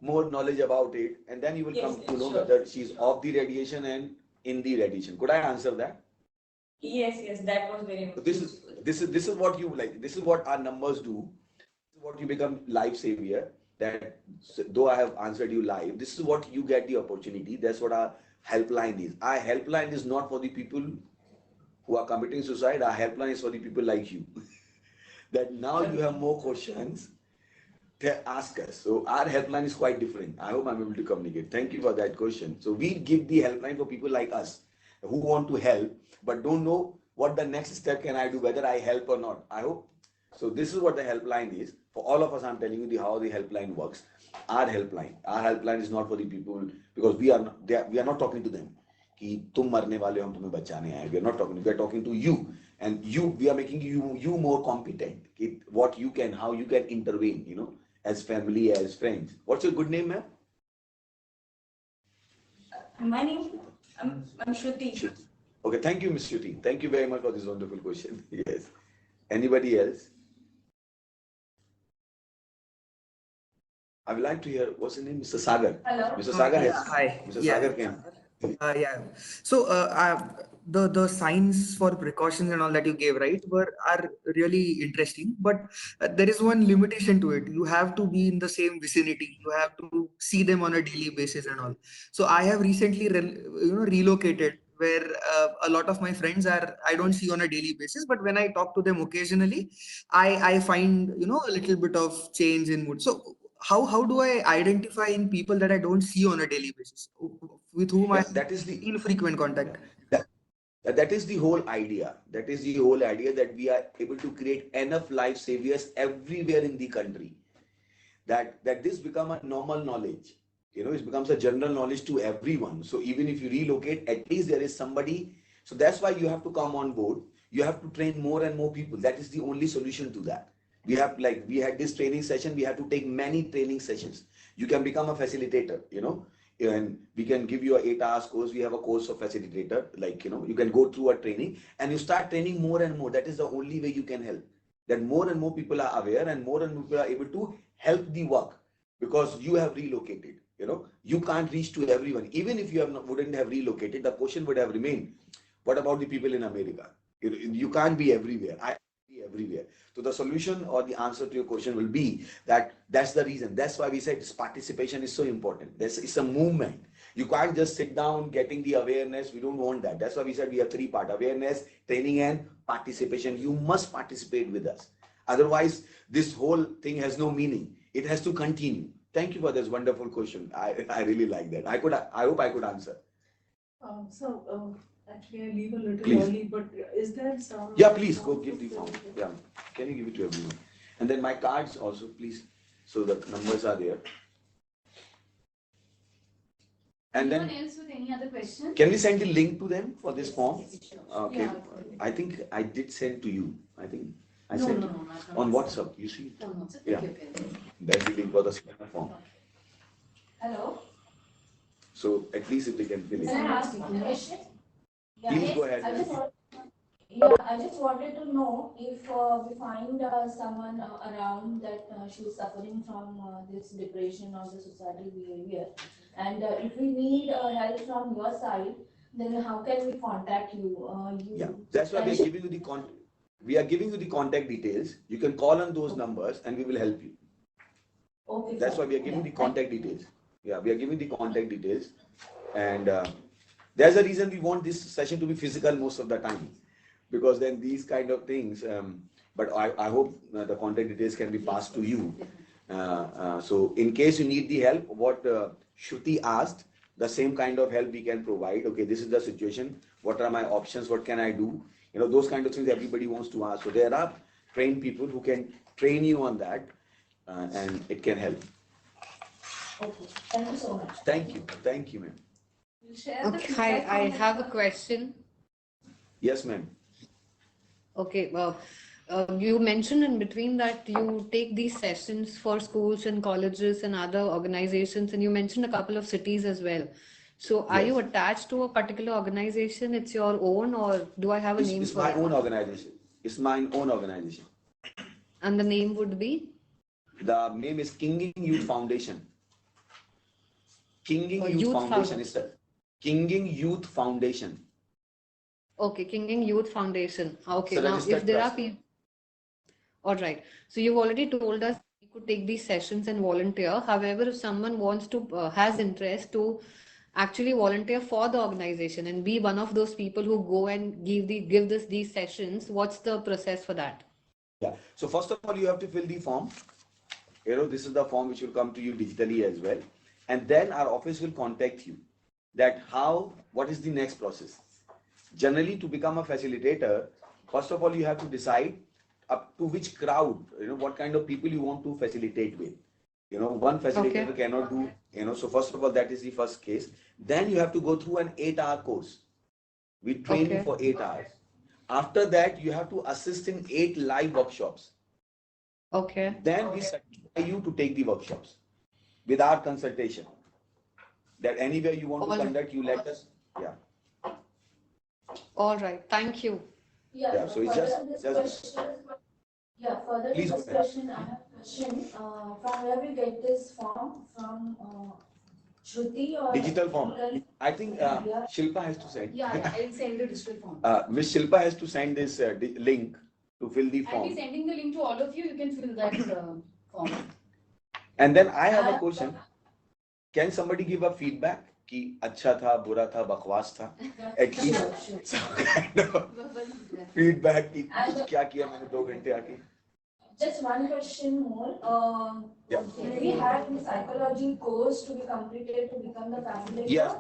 more knowledge about it, and then you will Yes, come to yes, know sure. whether she's off the radiation and in the radiation. Could I answer that? Yes, that was very So much this useful. is what you like. This is what our numbers do. This is what you become life savior. That though I have answered you live, this is what you get the opportunity. That's what our helpline is. Our helpline is not for the people who are committing suicide. Our helpline is for the people like you. That now you have more questions, ask us. So our helpline is quite different. I hope I'm able to communicate. Thank you for that question. So we give the helpline for people like us who want to help but don't know what the next step can I do, whether I help or not. I hope. So this is what the helpline is. For all of us, I'm telling you how the helpline works. Our helpline. Our helpline is not for the people because we are not talking to them. कि तुम मरने वाले हो हम तुम्हें बचाने आए. We are not talking. We are talking to you, and we are making you more competent. What you can, how you can intervene. As family, as friends. What's your good name, ma'am? My name, I'm Shruti. Shruti. Okay, thank you, Miss Shruti. Thank you very much for this wonderful question. Yes. Anybody else? I would like to hear, what's the name? Mr. Sagar. Hello. Mr. Sagar Yeah, has, hi. Mr. Yeah, Sagar came. yeah. So, the signs for precautions and all that you gave, right, are really interesting. But there is one limitation to it. You have to be in the same vicinity. You have to see them on a daily basis and all. So, I have recently, relocated where a lot of my friends are I don't see on a daily basis. But when I talk to them occasionally, I find a little bit of change in mood. So how do I identify in people that I don't see on a daily basis, with whom I Yeah, have that is the, infrequent contact? that, that is the whole idea. That is the whole idea, that we are able to create enough life saviors everywhere in the country. That this become a normal knowledge. It becomes a general knowledge to everyone. So even if you relocate, at least there is somebody. So that's why you have to come on board. You have to train more and more people. That is the only solution to that. We had this training session, we have to take many training sessions. You can become a facilitator, and we can give you a 8 hours course. We have a course of facilitator, you can go through a training and you start training more and more. That is the only way you can help. That more and more people are aware and more and more people are able to help the work, because you have relocated. You can't reach to everyone. Even if you wouldn't have relocated, the question would have remained, what about the people in America? You can't be everywhere. I can't be everywhere. So the solution or the answer to your question will be that's the reason. That's why we said this participation is so important. It's a movement. You can't just sit down getting the awareness. We don't want that. That's why we said we have 3 parts: awareness, training, and participation. You must participate with us. Otherwise, this whole thing has no meaning. It has to continue. Thank you for this wonderful question. I really like that. I hope I could answer. Actually, I leave a little Please. early, but is there some? Yeah, please go give the form. Yeah. Can you give it to everyone? And then my cards also, please. So the numbers are there. And then, Anyone else with any other question? can we send the link to them for this form? Sure. Okay. Yeah. I think I did send to you. I think I No, sent no, it no, not on on WhatsApp. You see? No, no, sir. Yeah. Okay, okay. That's the link for the form. Hello? So at least if they can fill Can it. I ask you a question? Please go ahead. I just wanted to know if we find someone around that she's suffering from this depression or the suicidal behavior, and if we need help from your side, then how can we contact you? Yeah, that's why we are giving you the contact details. You can call on those numbers and we will help you. Okay. That's sir. why we are giving Yeah. the contact details. Yeah, we are giving the contact details. And there's a reason we want this session to be physical most of the time, because then these kind of things, but I hope the contact details can be passed to you. So in case you need the help, what Shruti asked, the same kind of help we can provide. Okay, this is the situation. What are my options? What can I do? Those kind of things everybody wants to ask. So there are trained people who can train you on that, and it can help. Okay. Thank you so much. Thank you. Thank you, ma'am. We'll share the Okay, hi, feedback I from the have a question. Yes, ma'am. Okay, you mentioned in between that you take these sessions for schools and colleges and other organizations, and you mentioned a couple of cities as well. So, are you Yes. attached to a particular organization? It's your own, or do I have a name It's for my it? own organization. It's my own organization. And the name would be? The name is Kinging Youth Foundation. Kinging Youth Youth Foundation Foundation. is the Kinging Youth Foundation. Okay, King Youth Foundation. It's Okay, a now if registered there are trust. people, all right. So you've already told us we could take these sessions and volunteer. However, if someone wants to has interest to actually volunteer for the organization and be one of those people who go and give this these sessions, what's the process for that? Yeah. So first of all, you have to fill the form. This is the form which will come to you digitally as well. And then our office will contact you that what is the next process. Generally, to become a facilitator, first of all, you have to decide up to which crowd, what kind of people you want to facilitate with. One facilitator Okay. cannot do, so first of all, that is the first case. Then you have to go through an 8-hour course. We train you Okay. for 8 hours. After that, you have to assist in 8 live workshops. Okay. Then we certify you to take the workshops with our consultation. That anywhere you want to All conduct, you let us. Yeah. all right. Thank you. Yeah, So it's further just, to this question, yeah, further to please go this ahead. question, I have a question. From where we get this form? From Shruti or Digital form. Google? I think Yeah. Shilpa has to send. Yeah, I'll send the digital form. Miss Shilpa has to send this link to fill the I'll be form. sending the link to all of you. You can fill that form. And then I have a question. Can somebody give a feedback? कि अच्छा था, बुरा था, बकवास था? At least some kind of feedback कि कुछ क्या किया मैंने 2 घंटे आके. Just one question more. Yeah. Do we have any psychology course to be completed to become the facilitator? Yes,